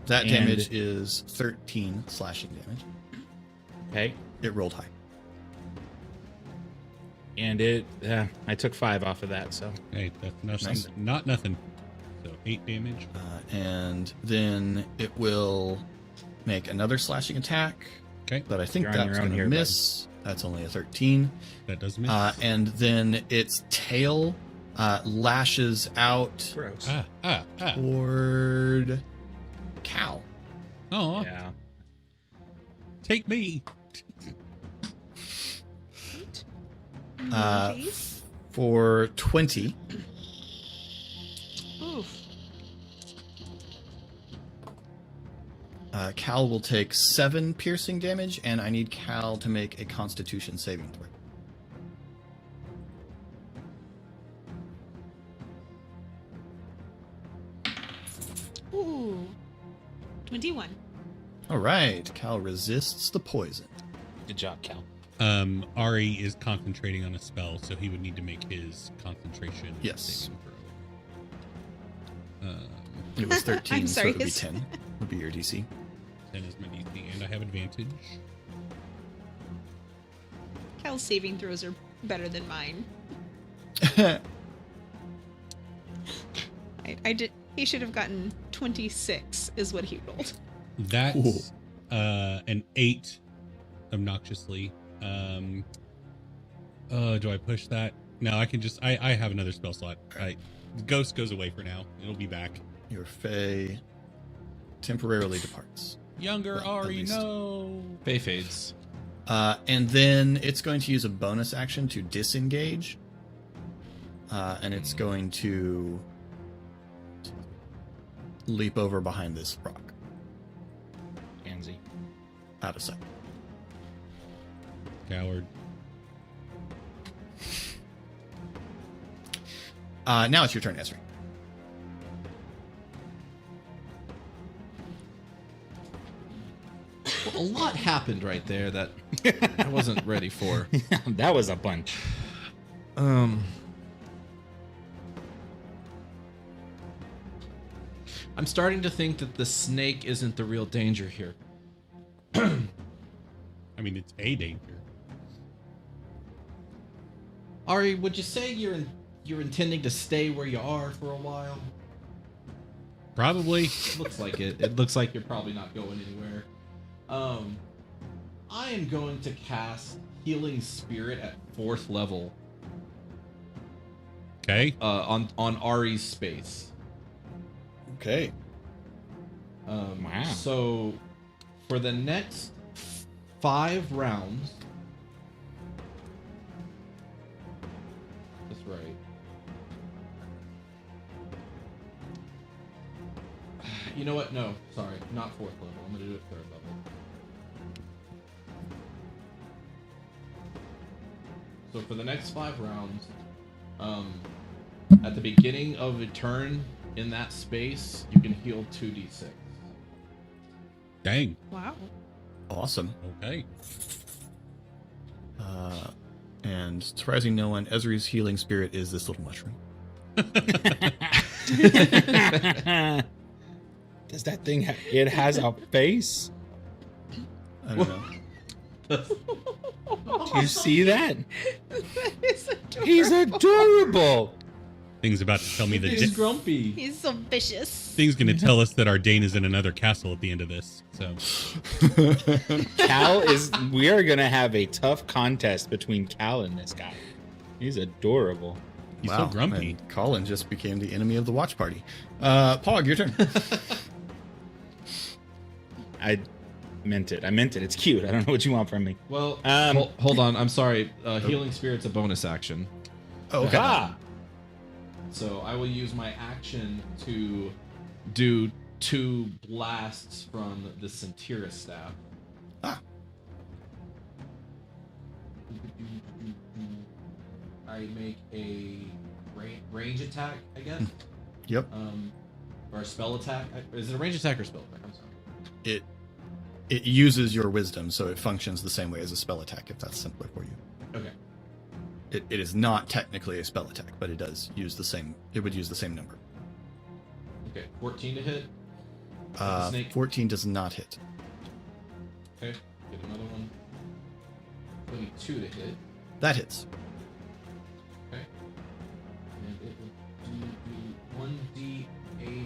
Speaker 1: That
Speaker 3: And-
Speaker 1: damage is 13 slashing damage.
Speaker 3: Okay.
Speaker 1: It rolled high.
Speaker 3: And I took 5 off of that, so
Speaker 4: Hey, that's nothing.
Speaker 1: Nice.
Speaker 4: Not nothing. So 8 damage.
Speaker 1: And then it will make another slashing attack.
Speaker 4: Okay.
Speaker 1: But I think
Speaker 3: You're on
Speaker 1: that's
Speaker 3: your own
Speaker 1: going to
Speaker 3: here,
Speaker 1: miss. That's only a 13.
Speaker 4: That does miss.
Speaker 1: And then its tail lashes out
Speaker 3: gross.
Speaker 1: toward Cal.
Speaker 4: Oh,
Speaker 3: Yeah.
Speaker 4: take me.
Speaker 5: Jeez.
Speaker 1: For 20.
Speaker 5: Oof.
Speaker 1: Cal will take 7 piercing damage, and I need Cal to make a Constitution saving throw.
Speaker 5: Ooh. 21.
Speaker 1: All right, Cal resists the poison.
Speaker 3: Good job, Cal.
Speaker 4: Ari is concentrating on a spell, so he would need to make his concentration
Speaker 1: Yes.
Speaker 4: saving throw.
Speaker 1: It was 13,
Speaker 5: I'm
Speaker 1: so
Speaker 5: sorry,
Speaker 1: it would be
Speaker 5: his-
Speaker 1: 10. Would be your DC.
Speaker 4: 10 is my DC, and I have advantage.
Speaker 5: Cal's saving throws are better than mine. I did. He should have gotten 26, is what he rolled.
Speaker 4: That's an 8, obnoxiously. Do I push that? No, I can just. I have another spell slot. Ghost goes away for now. It'll be back.
Speaker 1: Your Fae temporarily departs.
Speaker 4: Younger
Speaker 1: Well, at
Speaker 4: Ari,
Speaker 1: least.
Speaker 4: no.
Speaker 2: Fae fades.
Speaker 1: And then it's going to use a bonus action to disengage. And it's going to leap over behind this rock,
Speaker 3: Pansy.
Speaker 1: out of sight.
Speaker 4: Coward.
Speaker 1: Now it's your turn, Esri.
Speaker 2: Well, a lot happened right there that I wasn't ready for.
Speaker 3: That was a bunch.
Speaker 2: I'm starting to think that the snake isn't the real danger here.
Speaker 4: I mean, it's a danger.
Speaker 2: Ari, would you say you're intending to stay where you are for a while?
Speaker 4: Probably.
Speaker 2: Looks like it. It looks like you're probably not going anywhere. I am going to cast Healing Spirit at 4th level
Speaker 4: Okay.
Speaker 2: on Ari's space.
Speaker 1: Okay.
Speaker 3: Wow.
Speaker 2: So, for the next 5 rounds, that's right. You know what? No, sorry, not 4th level. I'm gonna do it 3rd level. So for the next 5 rounds, at the beginning of a turn in that space, you can heal 2d6.
Speaker 4: Dang.
Speaker 5: Wow.
Speaker 1: Awesome.
Speaker 4: Okay.
Speaker 1: And surprising no one, Ezri's healing spirit is this little mushroom.
Speaker 3: Does that thing it has a face?
Speaker 1: I don't know.
Speaker 3: Do you see that?
Speaker 5: That is adorable.
Speaker 3: He's adorable.
Speaker 4: Thing's about to tell me that
Speaker 2: He's grumpy.
Speaker 5: He's so vicious.
Speaker 4: Thing's going to tell us that our Dane is in another castle at the end of this. So
Speaker 3: Cal is. We are gonna have a tough contest between Cal and this guy. He's adorable.
Speaker 4: he's so grumpy.
Speaker 1: And Colin just became the enemy of the watch party. Pog, your turn.
Speaker 3: I meant it. It's cute. I don't know what you want from me.
Speaker 2: Well,
Speaker 3: Um,
Speaker 2: hold on. I'm sorry. Healing Spirit's a bonus action.
Speaker 1: Oh, okay.
Speaker 3: Ah,
Speaker 2: So I will use my action to do 2 blasts from the Centira staff.
Speaker 1: Ah.
Speaker 2: I make a range attack, I guess.
Speaker 1: Yep.
Speaker 2: Or a spell attack. Is it a range attack or spell attack? I'm sorry.
Speaker 1: It uses your wisdom, so it functions the same way as a spell attack, if that's simpler for you.
Speaker 2: Okay.
Speaker 1: It is not technically a spell attack, but it does use the same. It would use the same number.
Speaker 2: Okay. 14 to hit. Snake.
Speaker 1: 14 does not hit.
Speaker 2: Okay. Get another one. 22 to hit.
Speaker 1: That hits.
Speaker 2: Okay. And it will do 1d8.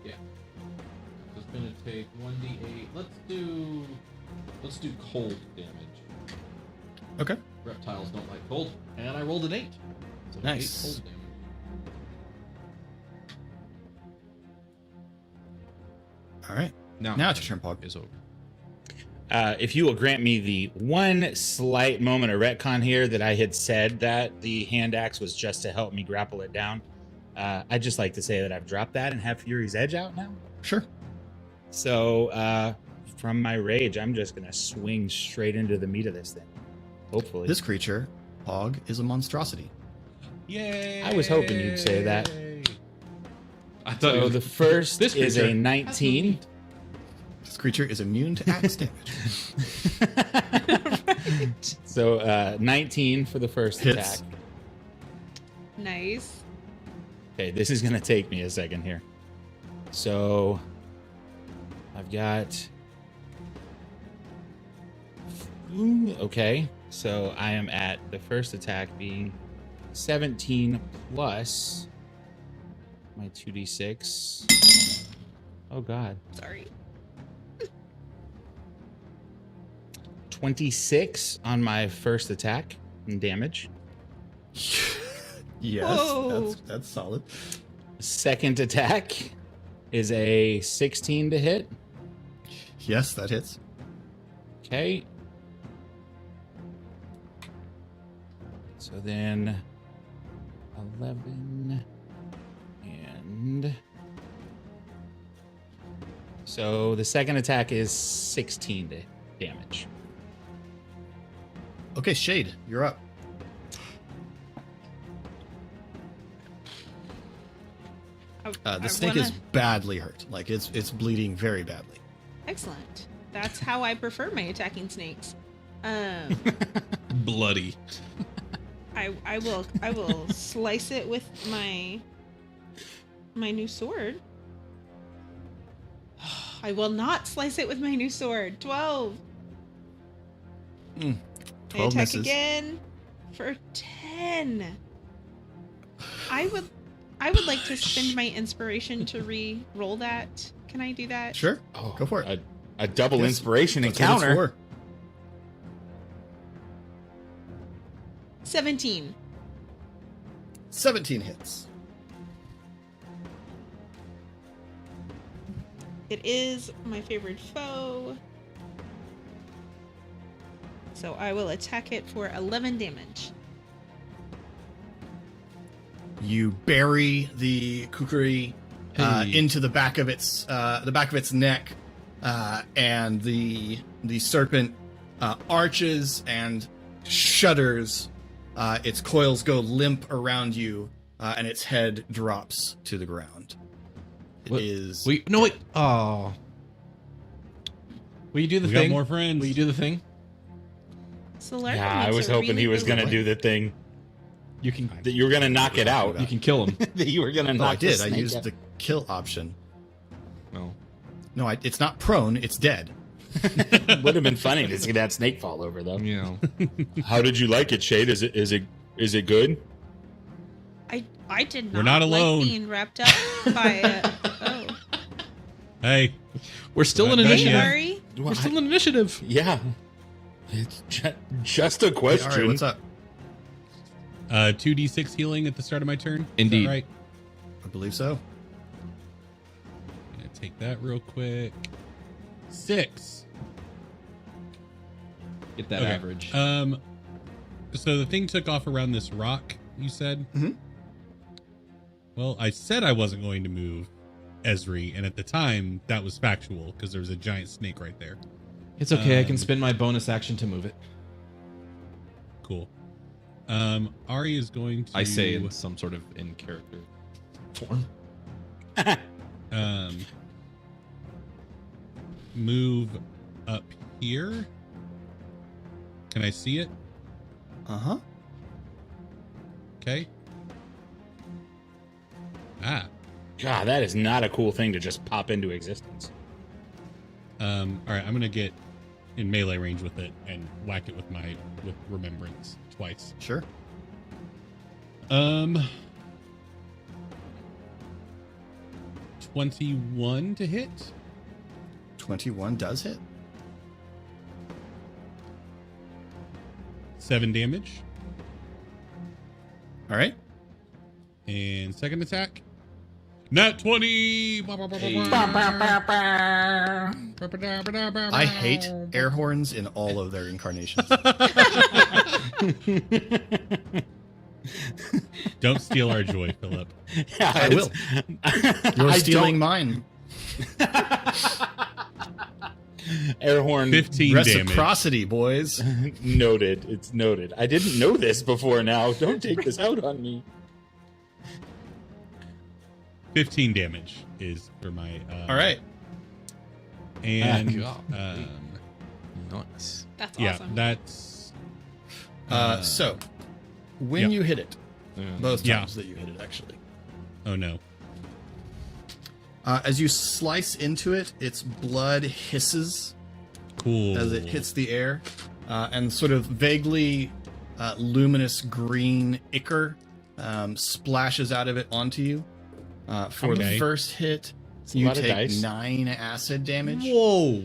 Speaker 2: Yeah. So it's gonna take 1d8. Let's do cold damage.
Speaker 1: Okay.
Speaker 2: Reptiles don't like cold. And I rolled an 8. So
Speaker 1: Nice.
Speaker 2: 8 cold damage.
Speaker 1: All right. Now it's your turn, Pog.
Speaker 2: Is over.
Speaker 3: if you will grant me the one slight moment of retcon here that I had said that the hand axe was just to help me grapple it down, I'd just like to say that I've dropped that and have Fury's Edge out now.
Speaker 1: Sure.
Speaker 3: So from my rage, I'm just gonna swing straight into the meat of this thing. Hopefully.
Speaker 1: This creature, Pog, is a monstrosity.
Speaker 4: Yay!
Speaker 3: I was hoping you'd say that.
Speaker 2: I thought
Speaker 3: So the first
Speaker 2: this
Speaker 3: is
Speaker 2: creature
Speaker 3: a 19.
Speaker 1: This creature is immune to axe damage.
Speaker 3: So 19 for the first
Speaker 1: Hits.
Speaker 3: attack.
Speaker 5: Nice.
Speaker 3: Okay, this is gonna take me a second here. So I've got. Okay, so I am at the first attack being 17 plus my 2d6. Oh god.
Speaker 5: Sorry.
Speaker 3: 26 on my first attack in damage.
Speaker 1: Yes,
Speaker 5: Whoa.
Speaker 1: that's solid.
Speaker 3: Second attack is a 16 to hit.
Speaker 1: Yes, that hits.
Speaker 3: Okay. So then 11 and so the second attack is 16 to damage.
Speaker 1: Okay, Shade, you're up. The snake is badly hurt. Like it's bleeding very badly.
Speaker 5: Excellent. That's how I prefer my attacking snakes.
Speaker 2: bloody.
Speaker 5: I will slice it with my new sword. I will not slice it with my new sword. 12.
Speaker 1: 12
Speaker 5: I attack
Speaker 1: misses.
Speaker 5: again for 10. I would like to spend my inspiration to re-roll that. Can I do that?
Speaker 1: Sure.
Speaker 3: Oh,
Speaker 1: Go for it.
Speaker 3: A double
Speaker 1: Yes,
Speaker 3: inspiration
Speaker 1: that's what it's
Speaker 3: encounter.
Speaker 1: for.
Speaker 5: 17.
Speaker 1: 17 hits.
Speaker 5: It is my favorite foe. So I will attack it for 11 damage.
Speaker 1: You bury the kukri into the back of its neck, and the serpent arches and shudders. Its coils go limp around you, and its head drops to the ground.
Speaker 2: What?
Speaker 1: is.
Speaker 2: No, wait. Oh. Will you do the
Speaker 4: We
Speaker 2: thing?
Speaker 4: got more friends.
Speaker 2: Will you do the thing?
Speaker 5: Solarka
Speaker 3: Yeah, I
Speaker 5: makes
Speaker 3: was
Speaker 5: a
Speaker 3: hoping
Speaker 5: really
Speaker 3: he was
Speaker 5: good
Speaker 3: going to do the thing.
Speaker 2: You can
Speaker 3: That you were going to knock it out.
Speaker 2: you can kill him.
Speaker 3: That you were going to
Speaker 1: Oh,
Speaker 3: knock
Speaker 1: I did.
Speaker 3: the
Speaker 1: I
Speaker 3: snake
Speaker 1: used
Speaker 3: out.
Speaker 1: the kill option.
Speaker 2: No.
Speaker 1: No, it's not prone. It's dead.
Speaker 3: Would have been funny to see that snake fall over, though.
Speaker 2: You know.
Speaker 3: How did you like it, Shade? Is it good?
Speaker 5: I did not
Speaker 4: We're not alone.
Speaker 5: like being wrapped up by it. Oh.
Speaker 4: Hey,
Speaker 2: We're still in
Speaker 4: Hey,
Speaker 2: initiative.
Speaker 5: Ari.
Speaker 2: We're still in initiative.
Speaker 3: Yeah. It's just a
Speaker 1: Hey,
Speaker 3: question.
Speaker 1: Ari, what's up?
Speaker 4: 2d6 healing at the start of my turn. Is that
Speaker 2: Indeed.
Speaker 4: right?
Speaker 1: I believe so.
Speaker 4: Gonna take that real quick. 6.
Speaker 2: Get that
Speaker 4: Okay.
Speaker 2: average.
Speaker 4: So the thing took off around this rock, you said?
Speaker 1: Mhm.
Speaker 4: Well, I said I wasn't going to move Esri, and at the time, that was factual, because there was a giant snake right there.
Speaker 2: It's okay. I can
Speaker 4: um,
Speaker 2: spend my bonus action to move it.
Speaker 4: Cool. Ari is going to...
Speaker 2: I say in some sort of in character form.
Speaker 4: Move up here. Can I see it?
Speaker 1: Uh-huh.
Speaker 4: Okay. Ah.
Speaker 3: God, that is not a cool thing to just pop into existence.
Speaker 4: All right, I'm gonna get in melee range with it and whack it with remembrance twice.
Speaker 1: Sure.
Speaker 4: 21 to hit.
Speaker 1: 21 does hit.
Speaker 4: 7 damage.
Speaker 1: All right.
Speaker 4: And second attack. Nat 20.
Speaker 1: I hate air horns in all of their incarnations.
Speaker 4: Don't steal our joy, Philip.
Speaker 3: Yeah,
Speaker 1: I will. You're stealing mine.
Speaker 3: Air horn
Speaker 4: 15 damage.
Speaker 1: Reciprocity, boys.
Speaker 3: noted. It's noted. I didn't know this before now. Don't take this out on me.
Speaker 4: 15 damage is for my...
Speaker 1: All right.
Speaker 4: And...
Speaker 2: Nice.
Speaker 5: That's
Speaker 4: yeah,
Speaker 5: awesome.
Speaker 4: that's...
Speaker 1: So, when
Speaker 4: yeah.
Speaker 1: you hit it, both
Speaker 4: Yeah.
Speaker 1: times that you hit it, actually,
Speaker 4: Oh, no.
Speaker 1: as you slice into it, its blood hisses
Speaker 4: Cool.
Speaker 1: as it hits the air, and sort of vaguely luminous green ichor splashes out of it onto you. For
Speaker 4: Okay.
Speaker 1: the first hit,
Speaker 3: a
Speaker 1: you
Speaker 3: lot of
Speaker 1: take
Speaker 3: dice.
Speaker 1: 9 acid damage.
Speaker 2: Whoa.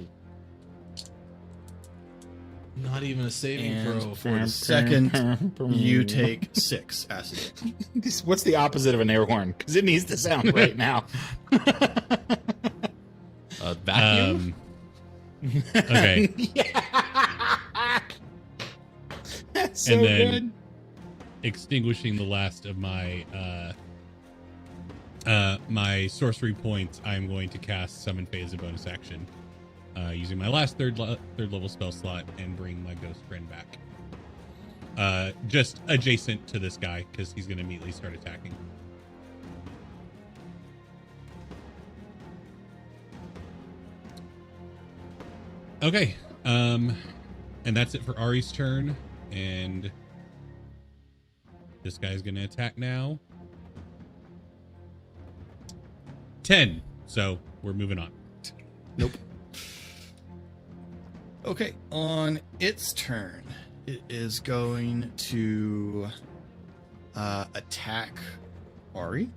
Speaker 2: Not even a saving
Speaker 1: And
Speaker 2: throw.
Speaker 1: for the second, you take 6 acid damage.
Speaker 3: What's the opposite of an air horn? Because it needs to sound right now.
Speaker 2: Vacuum?
Speaker 4: Okay.
Speaker 3: That's so
Speaker 4: And then-
Speaker 3: good.
Speaker 4: Extinguishing the last of my my sorcery points, I'm going to cast Summon Fey as a bonus action, using my last third level spell slot and bring my ghost friend back. Just adjacent to this guy because he's going to immediately start attacking. Okay, and that's it for Ari's turn, and this guy's going to attack now. 10. So we're moving on.
Speaker 1: Nope. Okay, on its turn, it is going to attack Ari.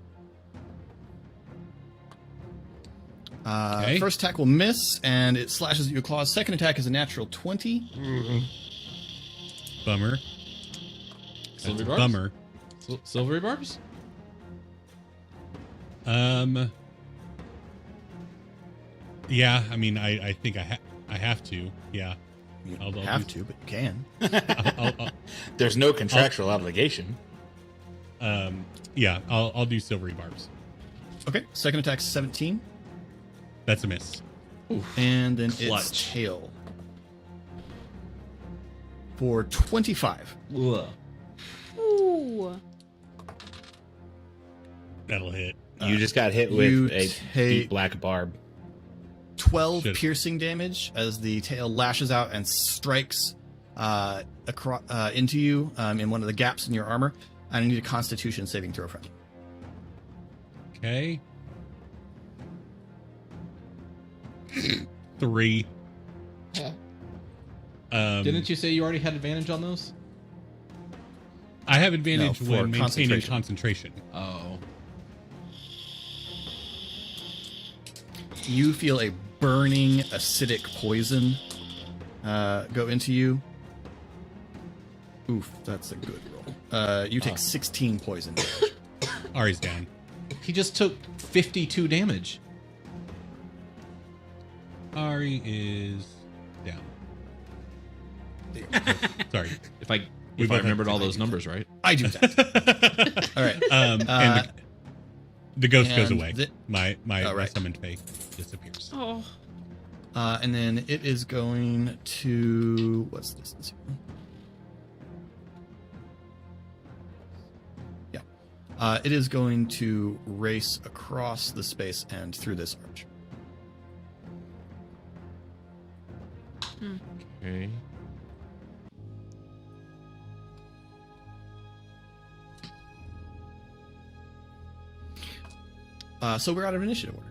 Speaker 4: Okay.
Speaker 1: First attack will miss, and it slashes at your claws. Second attack is a natural 20.
Speaker 4: Bummer.
Speaker 2: Silvery
Speaker 4: That's a
Speaker 2: barbs?
Speaker 4: bummer.
Speaker 2: Silvery barbs?
Speaker 4: Yeah, I mean, I think I have to. Yeah.
Speaker 1: You
Speaker 4: I'll
Speaker 1: have
Speaker 4: do-
Speaker 1: to, but you can.
Speaker 3: There's no contractual obligation.
Speaker 4: Yeah, I'll do silvery barbs.
Speaker 1: Okay, second attack 17,
Speaker 4: That's a miss.
Speaker 1: and then
Speaker 2: Clutch.
Speaker 1: its tail for 25.
Speaker 5: Ooh.
Speaker 4: That'll hit.
Speaker 3: You just got hit with
Speaker 1: you
Speaker 3: a
Speaker 1: take-
Speaker 3: deep black barb.
Speaker 1: 12
Speaker 4: Shit.
Speaker 1: piercing damage as the tail lashes out and strikes into you in one of the gaps in your armor. And I need a Constitution saving throw from you.
Speaker 4: Okay. 3.
Speaker 2: Didn't you say you already had advantage on those?
Speaker 4: I have advantage
Speaker 1: No, for
Speaker 4: when maintaining concentration.
Speaker 2: Oh.
Speaker 1: You feel a burning acidic poison go into you. Oof, that's a good roll. You take 16 poison damage.
Speaker 4: Ari's down.
Speaker 2: He just took 52 damage.
Speaker 4: Ari is down. Sorry.
Speaker 2: If I
Speaker 4: We both
Speaker 2: remembered
Speaker 4: had-
Speaker 2: all those numbers right.
Speaker 1: I do that. All right.
Speaker 4: And the ghost goes
Speaker 1: and
Speaker 4: away.
Speaker 1: the-
Speaker 4: My
Speaker 1: right.
Speaker 4: summoned face disappears.
Speaker 5: Oh,
Speaker 1: And then it is going to... What's the distance here? Yeah. It is going to race across the space and through this arch.
Speaker 2: Okay.
Speaker 1: So we're out of initiative order.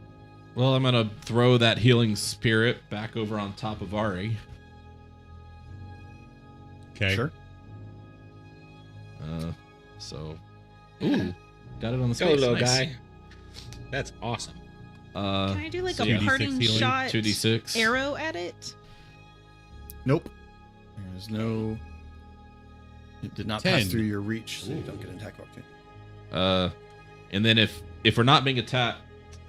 Speaker 2: Well, I'm gonna throw that healing spirit back over on top of Ari.
Speaker 4: Okay.
Speaker 1: Sure.
Speaker 2: So, ooh, got it on the
Speaker 3: Go,
Speaker 2: space.
Speaker 3: little
Speaker 2: Nice.
Speaker 3: guy. That's awesome.
Speaker 5: can I do like
Speaker 2: so
Speaker 5: a
Speaker 2: yeah.
Speaker 4: 2d6
Speaker 5: parting
Speaker 4: healing?
Speaker 5: shot
Speaker 2: 2d6.
Speaker 5: arrow at it?
Speaker 1: Nope. There's no... It did not
Speaker 4: 10.
Speaker 1: pass through your reach, so you don't get an attack opportunity.
Speaker 2: And then if we're not being attacked,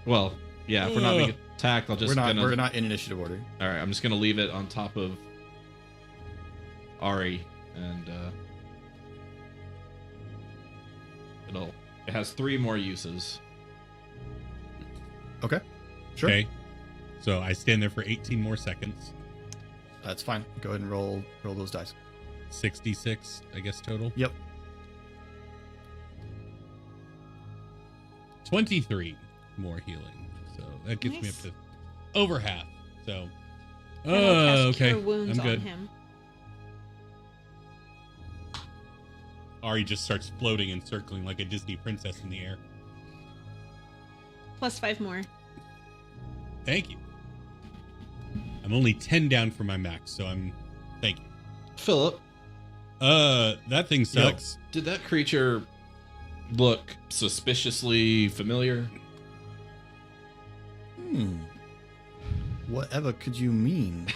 Speaker 2: well, yeah, if we're not being attacked, I'll just
Speaker 1: We're not in initiative order.
Speaker 2: All right, I'm just gonna leave it on top of Ari, and it has 3 more uses.
Speaker 1: Okay. Sure.
Speaker 4: Okay. So I stand there for 18 more seconds.
Speaker 1: That's fine. Go ahead and roll those dice.
Speaker 4: 66, I guess, total.
Speaker 1: Yep.
Speaker 4: 23 more healing. So that gets me up
Speaker 5: Nice.
Speaker 4: to over half. So,
Speaker 5: And I'll cast
Speaker 4: okay.
Speaker 5: Cure Wounds
Speaker 4: I'm good.
Speaker 5: on him.
Speaker 4: Ari just starts floating and circling like a Disney princess in the air.
Speaker 5: Plus 5 more.
Speaker 4: Thank you. I'm only 10 down from my max, so thank you.
Speaker 2: Philip,
Speaker 4: That thing sucks.
Speaker 2: did that creature look suspiciously familiar?
Speaker 1: Whatever could you mean?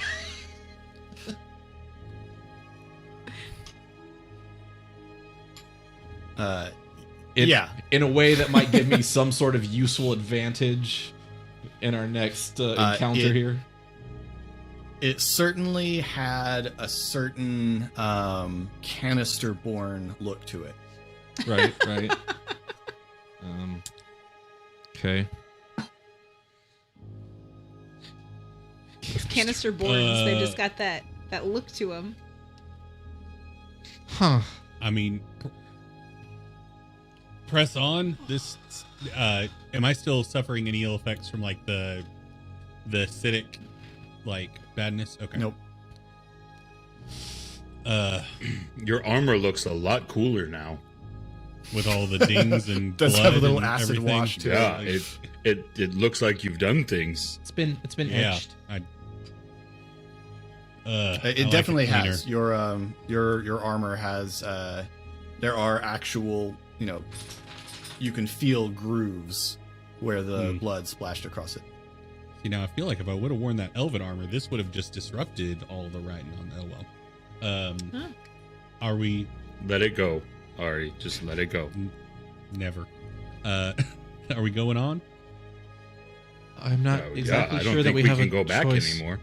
Speaker 1: Yeah.
Speaker 2: In a way that might give me some sort of useful advantage in our next encounter here.
Speaker 1: It certainly had a certain canister-born look to it.
Speaker 2: Right. Okay.
Speaker 5: Canister borns, they just got that look to them.
Speaker 2: Huh.
Speaker 4: I mean, press on. This, am I still suffering any ill effects from like the acidic, like badness? Okay.
Speaker 1: Nope.
Speaker 3: Your armor looks a lot cooler now.
Speaker 4: With all the dings and
Speaker 1: Does
Speaker 4: blood
Speaker 1: have a little
Speaker 4: and
Speaker 1: acid
Speaker 4: everything.
Speaker 1: wash to
Speaker 3: Yeah,
Speaker 1: it.
Speaker 3: it looks like you've done things.
Speaker 2: It's been
Speaker 4: Yeah.
Speaker 2: etched.
Speaker 1: It
Speaker 4: I like
Speaker 1: definitely
Speaker 4: cleaner.
Speaker 1: has. Your armor has. There are actual, you can feel grooves where the blood splashed across it.
Speaker 4: See, now I feel like if I would have worn that elven armor, this would have just disrupted all the writing on. Oh well.
Speaker 5: Huh.
Speaker 4: Are we?
Speaker 3: Let it go, Ari. Just let it go.
Speaker 4: Never. Are we going on?
Speaker 2: I'm not exactly
Speaker 3: I don't
Speaker 2: sure that
Speaker 3: think
Speaker 2: we
Speaker 3: we
Speaker 2: have
Speaker 3: can
Speaker 2: a
Speaker 3: go back
Speaker 2: choice.
Speaker 3: anymore.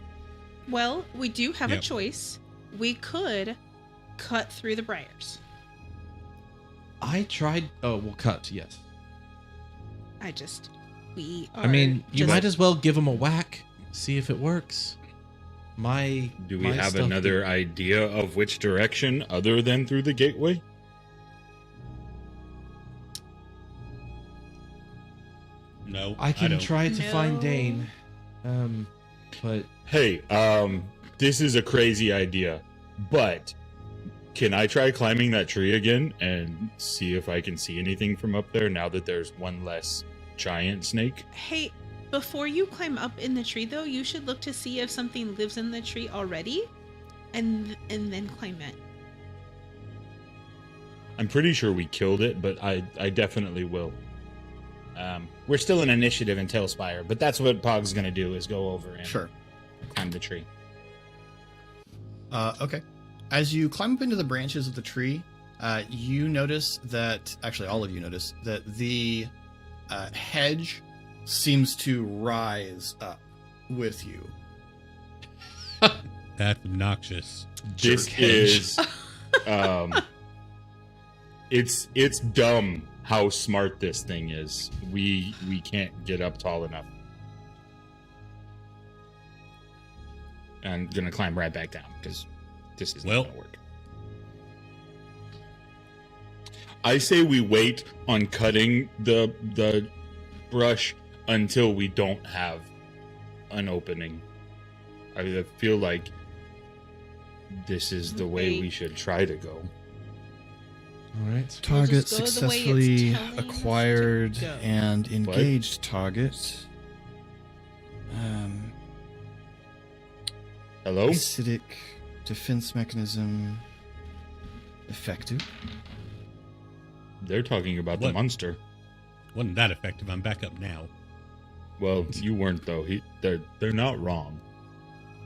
Speaker 5: Well, we do have a
Speaker 4: Yep.
Speaker 5: choice. We could cut through the briars.
Speaker 2: I tried. Oh, we'll cut. Yes.
Speaker 5: We are
Speaker 2: I mean, you
Speaker 5: just-
Speaker 2: might as well give him a whack. See if it works. Do
Speaker 3: Do we have another idea of which direction other than through the gateway?
Speaker 4: know.
Speaker 2: I can
Speaker 4: don't.
Speaker 2: try to find
Speaker 5: No.
Speaker 2: Dane. But
Speaker 3: Hey, this is a crazy idea, but can I try climbing that tree again and see if I can see anything from up there now that there's one less giant snake?
Speaker 5: Hey, before you climb up in the tree, though, you should look to see if something lives in the tree already, and then climb it.
Speaker 3: I'm pretty sure we killed it, but I definitely will. We're still in initiative in Tailspire, but that's what Pog's gonna do, is go over and
Speaker 1: Sure.
Speaker 3: climb the tree.
Speaker 1: Okay. As you climb up into the branches of the tree, you notice that, actually all of you notice, that the hedge seems to rise up with you.
Speaker 4: That's obnoxious.
Speaker 3: This
Speaker 2: Jerk hedge.
Speaker 3: is it's dumb how smart this thing is. We can't get up tall enough. I'm gonna climb right back down because this is not gonna work. I say we wait on cutting the brush until we don't have an opening. I feel like this is the way
Speaker 5: Wait.
Speaker 3: we should try to go.
Speaker 2: all right.
Speaker 1: Target
Speaker 5: just go the way it's
Speaker 1: successfully
Speaker 5: telling us to
Speaker 1: acquired
Speaker 5: go.
Speaker 1: and engaged target.
Speaker 3: Hello?
Speaker 1: Acidic defense mechanism effective.
Speaker 3: They're talking about the
Speaker 4: What?
Speaker 3: monster.
Speaker 4: Wasn't that effective? I'm back up now.
Speaker 3: Well, you weren't though. They're not wrong.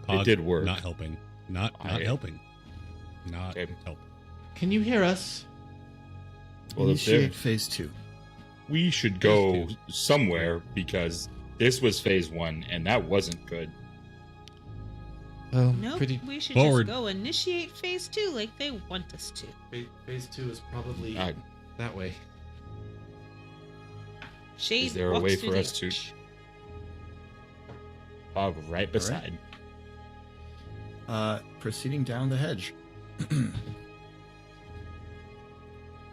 Speaker 4: Pog,
Speaker 3: It did work.
Speaker 4: Not helping. Not
Speaker 3: I-
Speaker 4: helping. Not
Speaker 3: Okay.
Speaker 4: helping.
Speaker 2: Can you hear us?
Speaker 3: Well, if they're,
Speaker 1: Initiate phase 2.
Speaker 3: we should go somewhere because this was phase 1 and that wasn't good.
Speaker 2: Well,
Speaker 5: Nope, we should
Speaker 4: Forward.
Speaker 5: just go initiate phase 2 like they want us to.
Speaker 2: phase 2 is probably
Speaker 3: Uh,
Speaker 2: that way.
Speaker 5: Shade
Speaker 3: Is there a
Speaker 5: walks
Speaker 3: way
Speaker 5: through
Speaker 3: for
Speaker 5: the
Speaker 3: us to-
Speaker 5: hedge.
Speaker 3: Pog right beside.
Speaker 1: Proceeding down the hedge.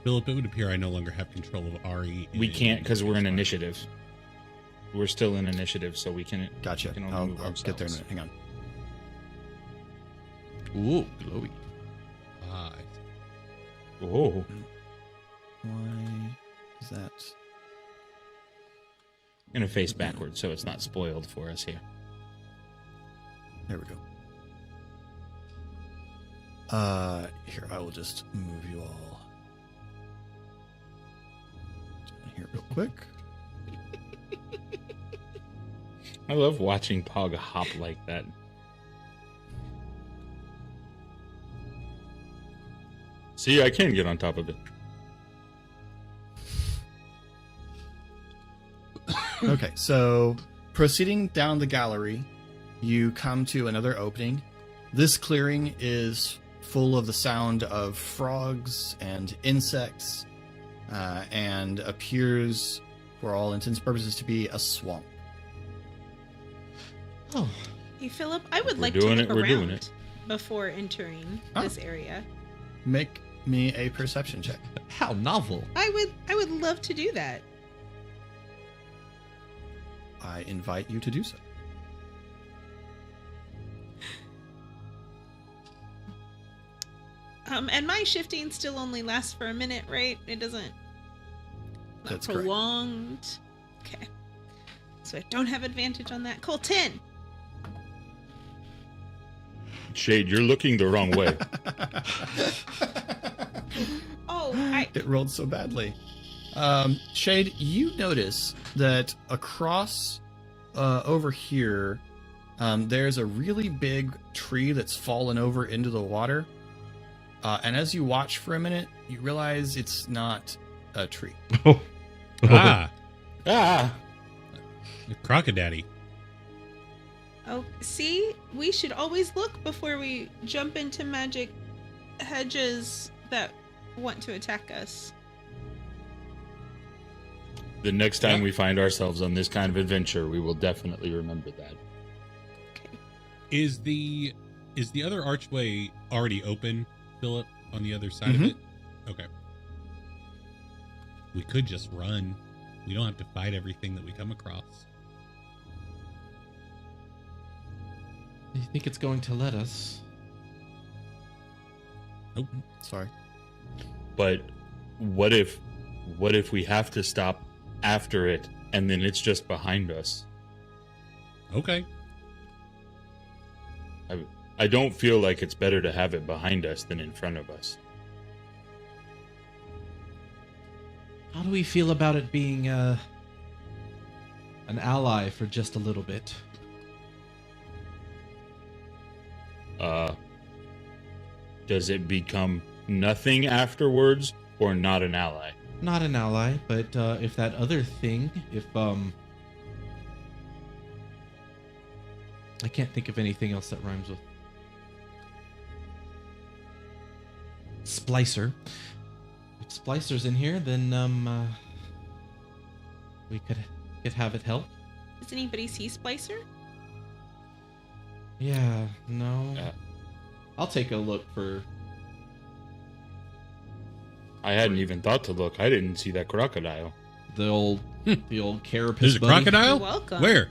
Speaker 4: Philip, it would appear I no longer have control of Ari.
Speaker 3: We
Speaker 4: in-
Speaker 3: can't because we're in initiative. We're still in initiative, so we can.
Speaker 1: Gotcha.
Speaker 3: can only
Speaker 1: I'll
Speaker 3: move
Speaker 1: get there in a
Speaker 3: ourselves.
Speaker 1: minute. Hang on.
Speaker 2: Ooh, glowy.
Speaker 4: Ah,
Speaker 3: Oh,
Speaker 1: Why is that?
Speaker 3: I'm gonna face backwards so it's not spoiled for us here.
Speaker 1: There we go. Here, I will just move you all down here real quick.
Speaker 3: I love watching Pog hop like that. See, I can get on top of it.
Speaker 1: Okay, so proceeding down the gallery, you come to another opening. This clearing is full of the sound of frogs and insects, and appears, for all intents and purposes, to be a swamp.
Speaker 2: Oh,
Speaker 5: Hey, Philip, I would
Speaker 3: We're
Speaker 5: like
Speaker 3: doing
Speaker 5: to
Speaker 3: it,
Speaker 5: look
Speaker 3: we're
Speaker 5: around
Speaker 3: doing it.
Speaker 5: before entering
Speaker 1: Oh.
Speaker 5: this area.
Speaker 1: Make me a perception check.
Speaker 2: how novel.
Speaker 5: I would love to do that.
Speaker 1: I invite you to do so.
Speaker 5: And my shifting still only lasts for a minute, right? It doesn't. Not
Speaker 1: That's correct.
Speaker 5: prolonged. Okay. So I don't have advantage on that. Cool. 10.
Speaker 3: Shade, you're looking the wrong way.
Speaker 5: Oh,
Speaker 1: It rolled so badly. Shade, you notice that across over here, there's a really big tree that's fallen over into the water. And as you watch for a minute, you realize it's not a tree.
Speaker 4: ah,
Speaker 3: Ah!
Speaker 4: Crocodaddy.
Speaker 5: Oh, see, we should always look before we jump into magic hedges that want to attack us.
Speaker 3: The next time
Speaker 4: Yep.
Speaker 3: we find ourselves on this kind of adventure, we will definitely remember that.
Speaker 4: Is the other archway already open, Philip, on the other side of
Speaker 1: Mhm.
Speaker 4: it? Okay. We could just run. We don't have to fight everything that we come across.
Speaker 2: Do you think it's going to let us?
Speaker 4: Nope.
Speaker 1: Sorry.
Speaker 3: But what if we have to stop after it and then it's just behind us?
Speaker 4: Okay.
Speaker 3: I don't feel like it's better to have it behind us than in front of us.
Speaker 2: How do we feel about it being an ally for just a little bit?
Speaker 3: Does it become nothing afterwards or not an ally?
Speaker 2: Not an ally, but if that other thing, I can't think of anything else that rhymes with Splicer. If Splicer's in here, then we could have it help.
Speaker 5: Does anybody see Splicer?
Speaker 2: Yeah, no. I'll take a look for.
Speaker 3: I hadn't even thought to look. I didn't see that crocodile.
Speaker 2: The old carapace.
Speaker 4: There's a
Speaker 2: buddy.
Speaker 4: crocodile?
Speaker 5: You're welcome.
Speaker 4: Where?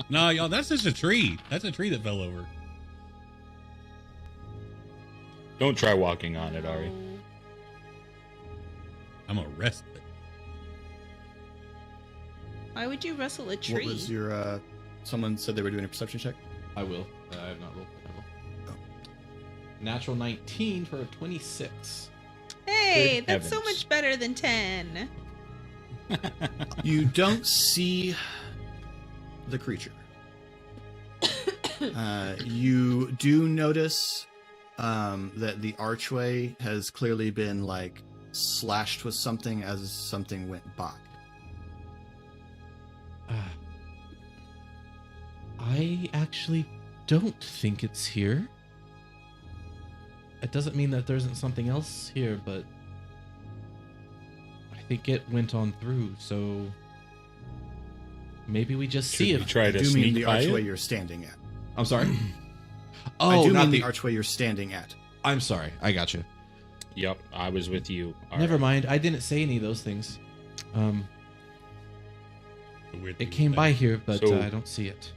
Speaker 4: No, y'all, that's just a tree. That's a tree that fell over.
Speaker 3: Don't try walking on it, Ari.
Speaker 4: I'm gonna rest it.
Speaker 5: Why would you wrestle a tree?
Speaker 1: What was your? Someone said they were doing a perception check.
Speaker 2: I will. I have not rolled. I will.
Speaker 1: Oh.
Speaker 2: Natural 19 for a 26.
Speaker 5: Hey,
Speaker 3: Good
Speaker 5: that's so
Speaker 3: heavens.
Speaker 5: much better than 10.
Speaker 1: You don't see the creature. You do notice that the archway has clearly been like slashed with something as something went by.
Speaker 2: I actually don't think it's here. It doesn't mean that there isn't something else here, but I think it went on through, so maybe we just see
Speaker 3: Should
Speaker 2: it.
Speaker 3: we try
Speaker 1: I
Speaker 3: to
Speaker 1: do mean the
Speaker 3: sneak by
Speaker 1: archway
Speaker 3: it?
Speaker 1: you're standing at.
Speaker 2: I'm sorry.
Speaker 1: I do
Speaker 2: not
Speaker 1: mean the archway you're standing at.
Speaker 2: I'm sorry. I got you.
Speaker 3: Yep, I was with you. All
Speaker 2: Never
Speaker 3: right.
Speaker 2: mind. I didn't say any of those things.
Speaker 4: The weird
Speaker 2: It
Speaker 4: thing
Speaker 2: came
Speaker 4: is
Speaker 2: by
Speaker 4: that-
Speaker 2: here, but
Speaker 3: So-
Speaker 2: I don't see it.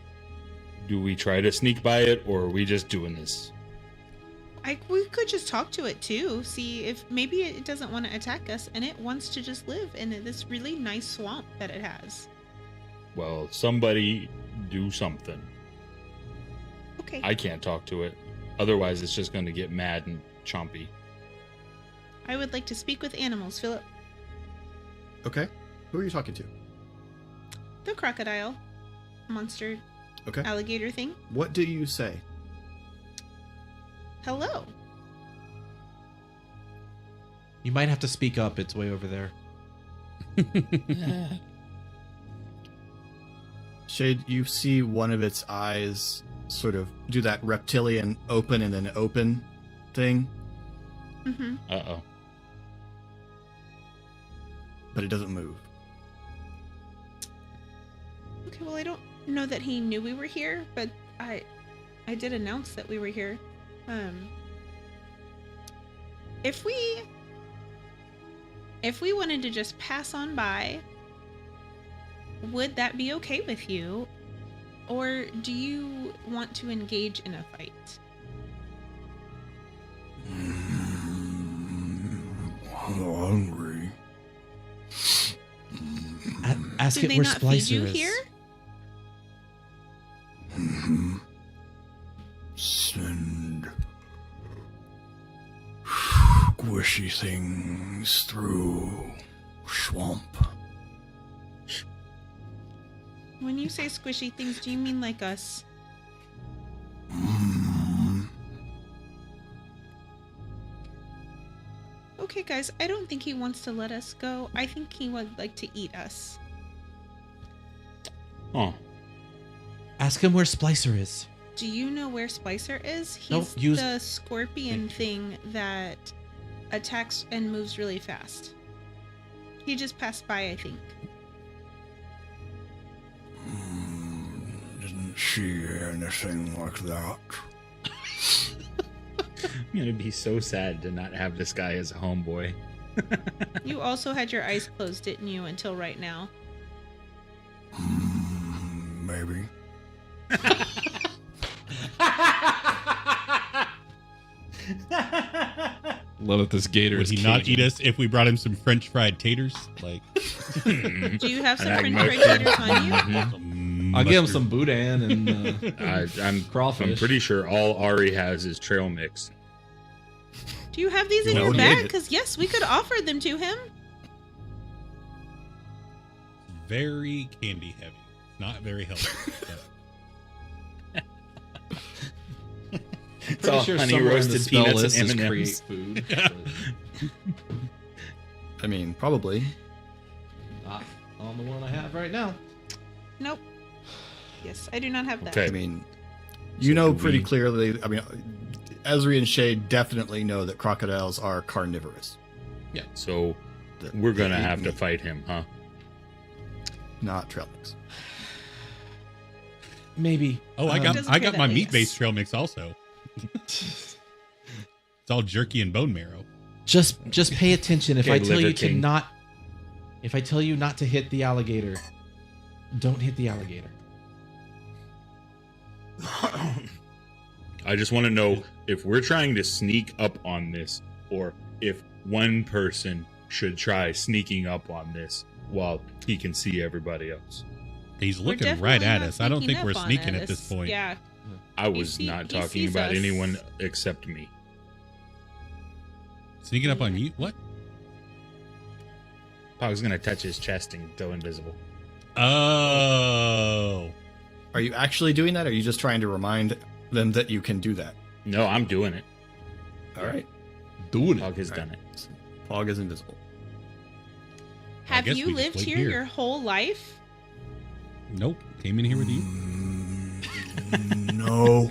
Speaker 3: Do we try to sneak by it, or are we just doing this?
Speaker 5: We could just talk to it too. See if maybe it doesn't want to attack us and it wants to just live in this really nice swamp that it has.
Speaker 3: Well, somebody do something.
Speaker 5: Okay.
Speaker 3: I can't talk to it. Otherwise, it's just going to get mad and chompy.
Speaker 5: I would like to speak with animals, Philip.
Speaker 1: Okay. Who are you talking to?
Speaker 5: The crocodile monster
Speaker 1: Okay.
Speaker 5: alligator thing.
Speaker 1: What do you say?
Speaker 5: Hello.
Speaker 2: You might have to speak up. It's way over there.
Speaker 1: Shade, you see one of its eyes sort of do that reptilian open and then open thing,
Speaker 5: Mm-hmm.
Speaker 3: Uh-oh.
Speaker 1: but it doesn't move.
Speaker 5: Okay, well, I don't know that he knew we were here, but I did announce that we were here. If we wanted to just pass on by, would that be okay with you? Or do you want to engage in a fight?
Speaker 1: I'm hungry.
Speaker 2: Ask
Speaker 5: Did
Speaker 2: it
Speaker 5: they
Speaker 2: where
Speaker 5: not feed
Speaker 2: Splicer
Speaker 5: you
Speaker 2: is.
Speaker 5: here?
Speaker 1: Send squishy things through swamp.
Speaker 5: When you say squishy things, do you mean like us? Okay, guys, I don't think he wants to let us go. I think he would like to eat us.
Speaker 3: Oh,
Speaker 2: Ask him where Splicer is.
Speaker 5: Do you know where Splicer is?
Speaker 2: Nope,
Speaker 5: He's
Speaker 2: use-
Speaker 5: the scorpion thing that attacks and moves really fast. He just passed by, I think.
Speaker 1: Didn't see anything like that.
Speaker 3: I'm gonna be so sad to not have this guy as a homeboy.
Speaker 5: You also had your eyes closed, didn't you, until right now?
Speaker 1: Maybe.
Speaker 2: Love that this gator
Speaker 4: Would
Speaker 2: is
Speaker 4: he not
Speaker 2: king.
Speaker 4: eat us if we brought him some French fried taters? Like,
Speaker 5: Do you have some
Speaker 3: And
Speaker 5: French
Speaker 3: I
Speaker 5: fried
Speaker 3: must-
Speaker 5: taters on you?
Speaker 2: I'll give him
Speaker 4: mustard.
Speaker 2: some boudin and
Speaker 3: I'm
Speaker 2: crawfish.
Speaker 3: pretty sure all Ari has is trail mix.
Speaker 5: Do you have these in
Speaker 1: No,
Speaker 5: your
Speaker 1: he
Speaker 5: bag?
Speaker 1: ate it.
Speaker 5: Because yes, we could offer them to him.
Speaker 4: Very candy heavy. Not very healthy. but-
Speaker 3: It's
Speaker 2: Pretty
Speaker 3: all
Speaker 2: sure
Speaker 3: honey
Speaker 2: somewhere in the
Speaker 3: roasted
Speaker 2: spell
Speaker 3: peanuts
Speaker 2: list
Speaker 3: and
Speaker 2: is
Speaker 3: M&Ms.
Speaker 2: create food.
Speaker 1: I mean, probably.
Speaker 2: Not on the one I have right now.
Speaker 5: Nope. Yes, I do not have that.
Speaker 3: Okay.
Speaker 1: I mean, you
Speaker 3: So
Speaker 1: know
Speaker 3: do
Speaker 1: pretty
Speaker 3: we-
Speaker 1: clearly. I mean, Ezri and Shay definitely know that crocodiles are carnivorous.
Speaker 3: So
Speaker 1: That
Speaker 3: we're gonna
Speaker 1: they eat
Speaker 3: have to
Speaker 1: meat,
Speaker 3: fight him, huh?
Speaker 1: not trail mix.
Speaker 2: Maybe.
Speaker 4: Oh, I
Speaker 5: Doesn't
Speaker 4: got
Speaker 5: hear
Speaker 4: my
Speaker 5: that,
Speaker 4: meat-based
Speaker 5: yes.
Speaker 4: trail mix also. It's all jerky and bone marrow.
Speaker 2: Just pay attention. If
Speaker 3: Okay,
Speaker 2: I tell
Speaker 3: Liver
Speaker 2: you to
Speaker 3: King.
Speaker 2: not, if I tell you not to hit the alligator, don't hit the alligator.
Speaker 3: I just want to know if we're trying to sneak up on this, or if one person should try sneaking up on this while he can see everybody else.
Speaker 4: He's
Speaker 5: We're
Speaker 4: looking right
Speaker 5: definitely
Speaker 4: at
Speaker 5: not
Speaker 4: us. I don't
Speaker 5: sneaking
Speaker 4: think we're
Speaker 5: up on
Speaker 4: sneaking at
Speaker 5: us.
Speaker 4: this point.
Speaker 5: Yeah.
Speaker 3: I was
Speaker 5: see-
Speaker 3: not
Speaker 5: he
Speaker 3: talking
Speaker 5: sees
Speaker 3: about
Speaker 5: us.
Speaker 3: anyone except me.
Speaker 4: Sneaking up on you? What?
Speaker 3: Pog's gonna touch his chest and go invisible.
Speaker 4: Oh.
Speaker 1: Are you actually doing that, or are you just trying to remind them that you can do that?
Speaker 3: No, I'm doing it.
Speaker 1: All right.
Speaker 2: Doing
Speaker 3: Pog has done it.
Speaker 1: Pog is invisible.
Speaker 4: I
Speaker 5: Have
Speaker 4: guess
Speaker 5: you
Speaker 4: we just
Speaker 5: lived
Speaker 4: wait
Speaker 5: here
Speaker 4: here.
Speaker 5: your whole life?
Speaker 4: Nope. Came in here with you.
Speaker 1: No.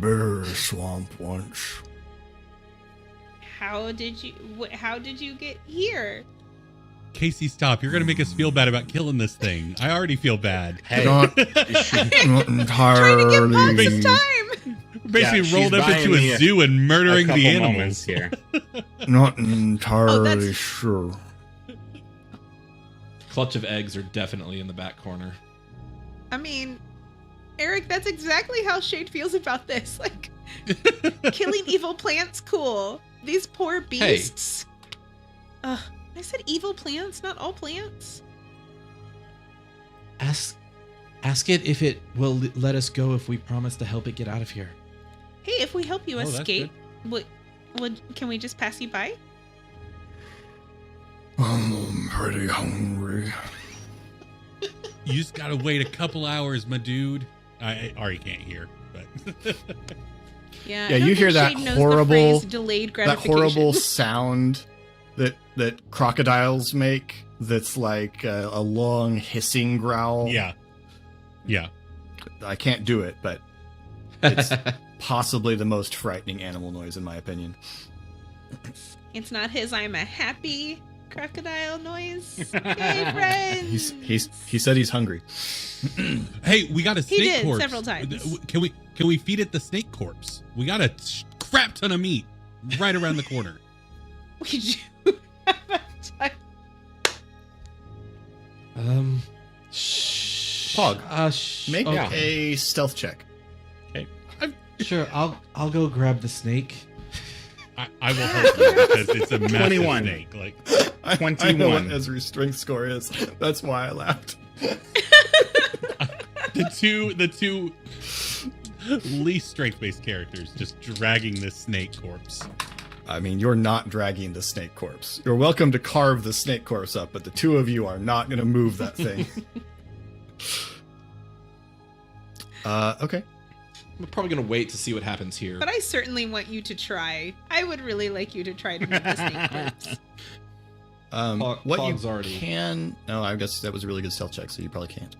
Speaker 1: Bitter swamp once.
Speaker 5: How did you get here?
Speaker 4: Casey, stop. You're going to make us feel bad about killing this thing. I already feel bad.
Speaker 3: Hey,
Speaker 1: Not, not
Speaker 5: Trying to give
Speaker 1: entirely.
Speaker 5: Pog some time.
Speaker 4: Basically
Speaker 3: she's
Speaker 4: rolled up
Speaker 3: buying
Speaker 4: into
Speaker 3: me
Speaker 4: a
Speaker 3: a-
Speaker 4: zoo and
Speaker 3: a
Speaker 4: murdering
Speaker 3: couple
Speaker 4: the
Speaker 3: moments
Speaker 4: animals.
Speaker 3: here.
Speaker 1: Not entirely
Speaker 5: that's-
Speaker 1: sure.
Speaker 2: Clutch of eggs are definitely in the back corner.
Speaker 5: I mean, Eric, that's exactly how Shade feels about this. Like, killing evil plants, cool. These poor beasts. Ugh. I said evil plants, not all plants.
Speaker 2: Ask it if it will let us go if we promise to help it get out of here.
Speaker 5: Hey, if we help you
Speaker 4: Oh, that's
Speaker 5: escape, can we just pass you by?
Speaker 1: I'm pretty hungry.
Speaker 4: You just got to wait a couple hours, my dude. I already can't hear, but
Speaker 5: Yeah,
Speaker 1: Yeah,
Speaker 5: I don't
Speaker 1: you hear
Speaker 5: think
Speaker 1: that
Speaker 5: Shade knows
Speaker 1: horrible-
Speaker 5: the phrase delayed
Speaker 1: That
Speaker 5: gratification.
Speaker 1: horrible sound that crocodiles make. That's like a long hissing growl.
Speaker 4: yeah. Yeah.
Speaker 1: I can't do it, but it's possibly the most frightening animal noise in my opinion.
Speaker 5: It's not his I'm a happy crocodile noise. Yay, friends!
Speaker 1: He said he's hungry.
Speaker 4: Hey, we got a snake
Speaker 5: did,
Speaker 4: corpse.
Speaker 5: several times.
Speaker 4: Can we feed it the snake corpse? We got a crap ton of meat right around the corner.
Speaker 5: We do have a time.
Speaker 1: Pog, Make
Speaker 2: okay.
Speaker 1: a stealth check.
Speaker 2: Sure, I'll go grab the snake.
Speaker 4: I will help you because it's a massive
Speaker 3: 21.
Speaker 4: snake. Like
Speaker 1: I know what
Speaker 3: 21.
Speaker 1: Ezra's strength score is. That's why I laughed.
Speaker 4: the two least strength-based characters just dragging this snake corpse.
Speaker 1: I mean, you're not dragging the snake corpse. You're welcome to carve the snake corpse up, but the two of you are not going to move that thing. Okay.
Speaker 2: I'm probably gonna wait to see what happens here.
Speaker 5: But I certainly want you to try. I would really like you to try to move the snake corpse.
Speaker 1: What
Speaker 2: Pog's
Speaker 1: you
Speaker 2: already-
Speaker 1: can... No, I guess that was a really good stealth check, so you probably can't.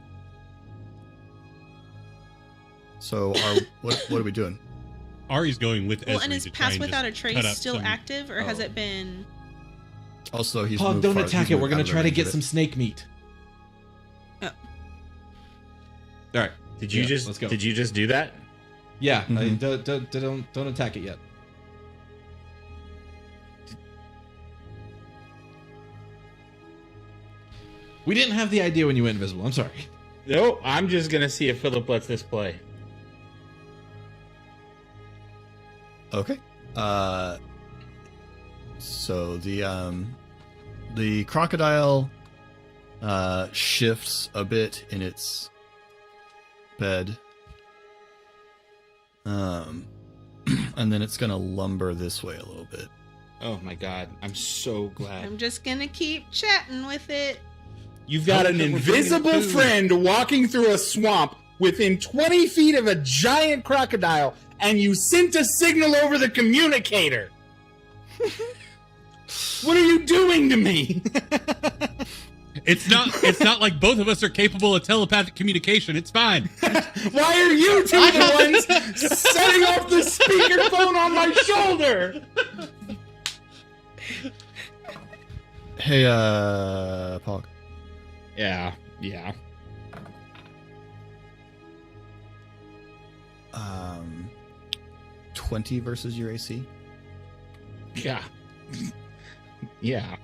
Speaker 1: So, what are we doing?
Speaker 4: Ari's going with
Speaker 5: Well,
Speaker 4: Ezri
Speaker 5: and is
Speaker 4: to try
Speaker 5: pass
Speaker 4: and
Speaker 5: without a
Speaker 4: just cut
Speaker 5: trace
Speaker 4: up
Speaker 5: still
Speaker 4: some-
Speaker 5: active, or has
Speaker 1: Oh.
Speaker 5: it been?
Speaker 1: Also, he's
Speaker 2: Pog,
Speaker 1: moved
Speaker 2: don't
Speaker 1: far-
Speaker 2: attack
Speaker 1: he's
Speaker 2: it.
Speaker 1: moved
Speaker 2: We're gonna
Speaker 1: out of
Speaker 2: try to
Speaker 1: range
Speaker 2: get
Speaker 1: of
Speaker 2: some
Speaker 1: it.
Speaker 2: snake meat.
Speaker 5: Oh.
Speaker 2: All right.
Speaker 3: Did you
Speaker 2: Yeah,
Speaker 3: just
Speaker 2: let's go.
Speaker 3: Did you just do that?
Speaker 2: Yeah,
Speaker 1: Mhm.
Speaker 2: don't attack it yet. We didn't have the idea when you went invisible. I'm sorry.
Speaker 3: No, I'm just gonna see if Philip lets this play.
Speaker 1: Okay. So the crocodile shifts a bit in its bed. And then it's gonna lumber this way a little bit.
Speaker 3: Oh my god, I'm so glad.
Speaker 5: I'm just gonna keep chatting with it.
Speaker 3: You've got an
Speaker 2: We're bringing
Speaker 3: invisible
Speaker 2: food.
Speaker 3: friend walking through a swamp within 20 feet of a giant crocodile, and you sent a signal over the communicator. What are you doing to me?
Speaker 4: It's not like both of us are capable of telepathic communication. It's fine.
Speaker 3: Why are you two the ones setting off the speakerphone on my shoulder?
Speaker 1: Hey, Pog.
Speaker 3: Yeah.
Speaker 1: 20 versus your AC.
Speaker 3: Yeah.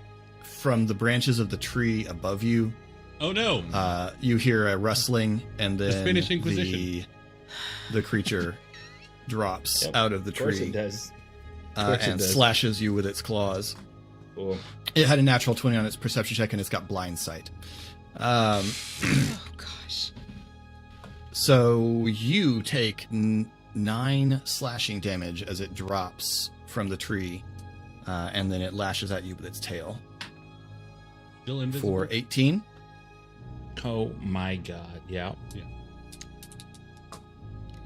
Speaker 1: From the branches of the tree above you,
Speaker 4: Oh no.
Speaker 1: you hear a rustling, and
Speaker 4: The
Speaker 1: then
Speaker 4: Spanish Inquisition.
Speaker 1: the creature drops
Speaker 3: Yep,
Speaker 1: out of the
Speaker 3: Of course
Speaker 1: tree
Speaker 3: it does. course it
Speaker 1: and
Speaker 3: does.
Speaker 1: slashes you with its claws.
Speaker 3: Cool.
Speaker 1: It had a natural 20 on its perception check, and it's got blind sight.
Speaker 5: Oh gosh.
Speaker 1: So you take 9 slashing damage as it drops from the tree, and then it lashes at you with its tail
Speaker 4: Still invisible.
Speaker 1: for 18.
Speaker 3: Oh my god. Yeah.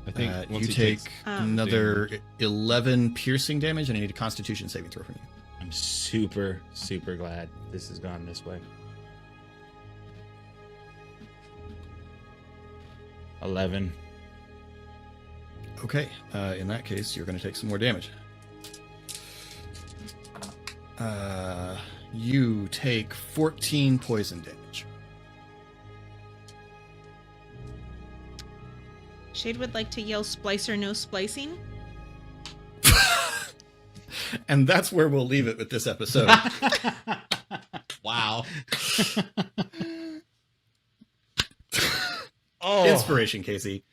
Speaker 4: I think
Speaker 1: You
Speaker 4: once he
Speaker 1: take
Speaker 4: takes-
Speaker 1: another 11 piercing damage, and I need a Constitution saving throw from you.
Speaker 3: I'm super, super glad this has gone this way. 11.
Speaker 1: Okay, in that case, you're going to take some more damage. You take 14 poison damage.
Speaker 5: Shade would like to yell splicer no splicing.
Speaker 1: And that's where we'll leave it with this episode.
Speaker 2: Wow.
Speaker 3: Oh.
Speaker 1: Inspiration, Casey.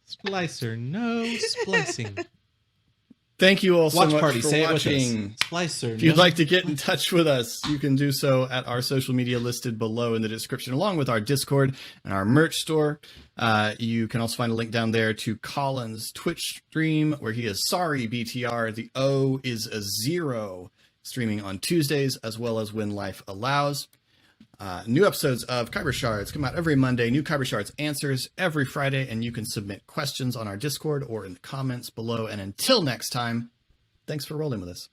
Speaker 2: Splicer, no splicing.
Speaker 1: Thank you all so
Speaker 2: Watch
Speaker 1: much
Speaker 2: party,
Speaker 1: for
Speaker 2: say
Speaker 1: watching.
Speaker 2: it with us. Splicer,
Speaker 1: If you'd
Speaker 2: no.
Speaker 1: like to get in touch with us, you can do so at our social media listed below in the description, along with our Discord and our merch store. You can also find a link down there to Colin's Twitch stream, where he is sorry BTR. The O is a 0, streaming on Tuesdays, as well as when life allows. New episodes of Khyber Shards come out every Monday. New Khyber Shards answers every Friday, and you can submit questions on our Discord or in the comments below. And until next time, thanks for rolling with us.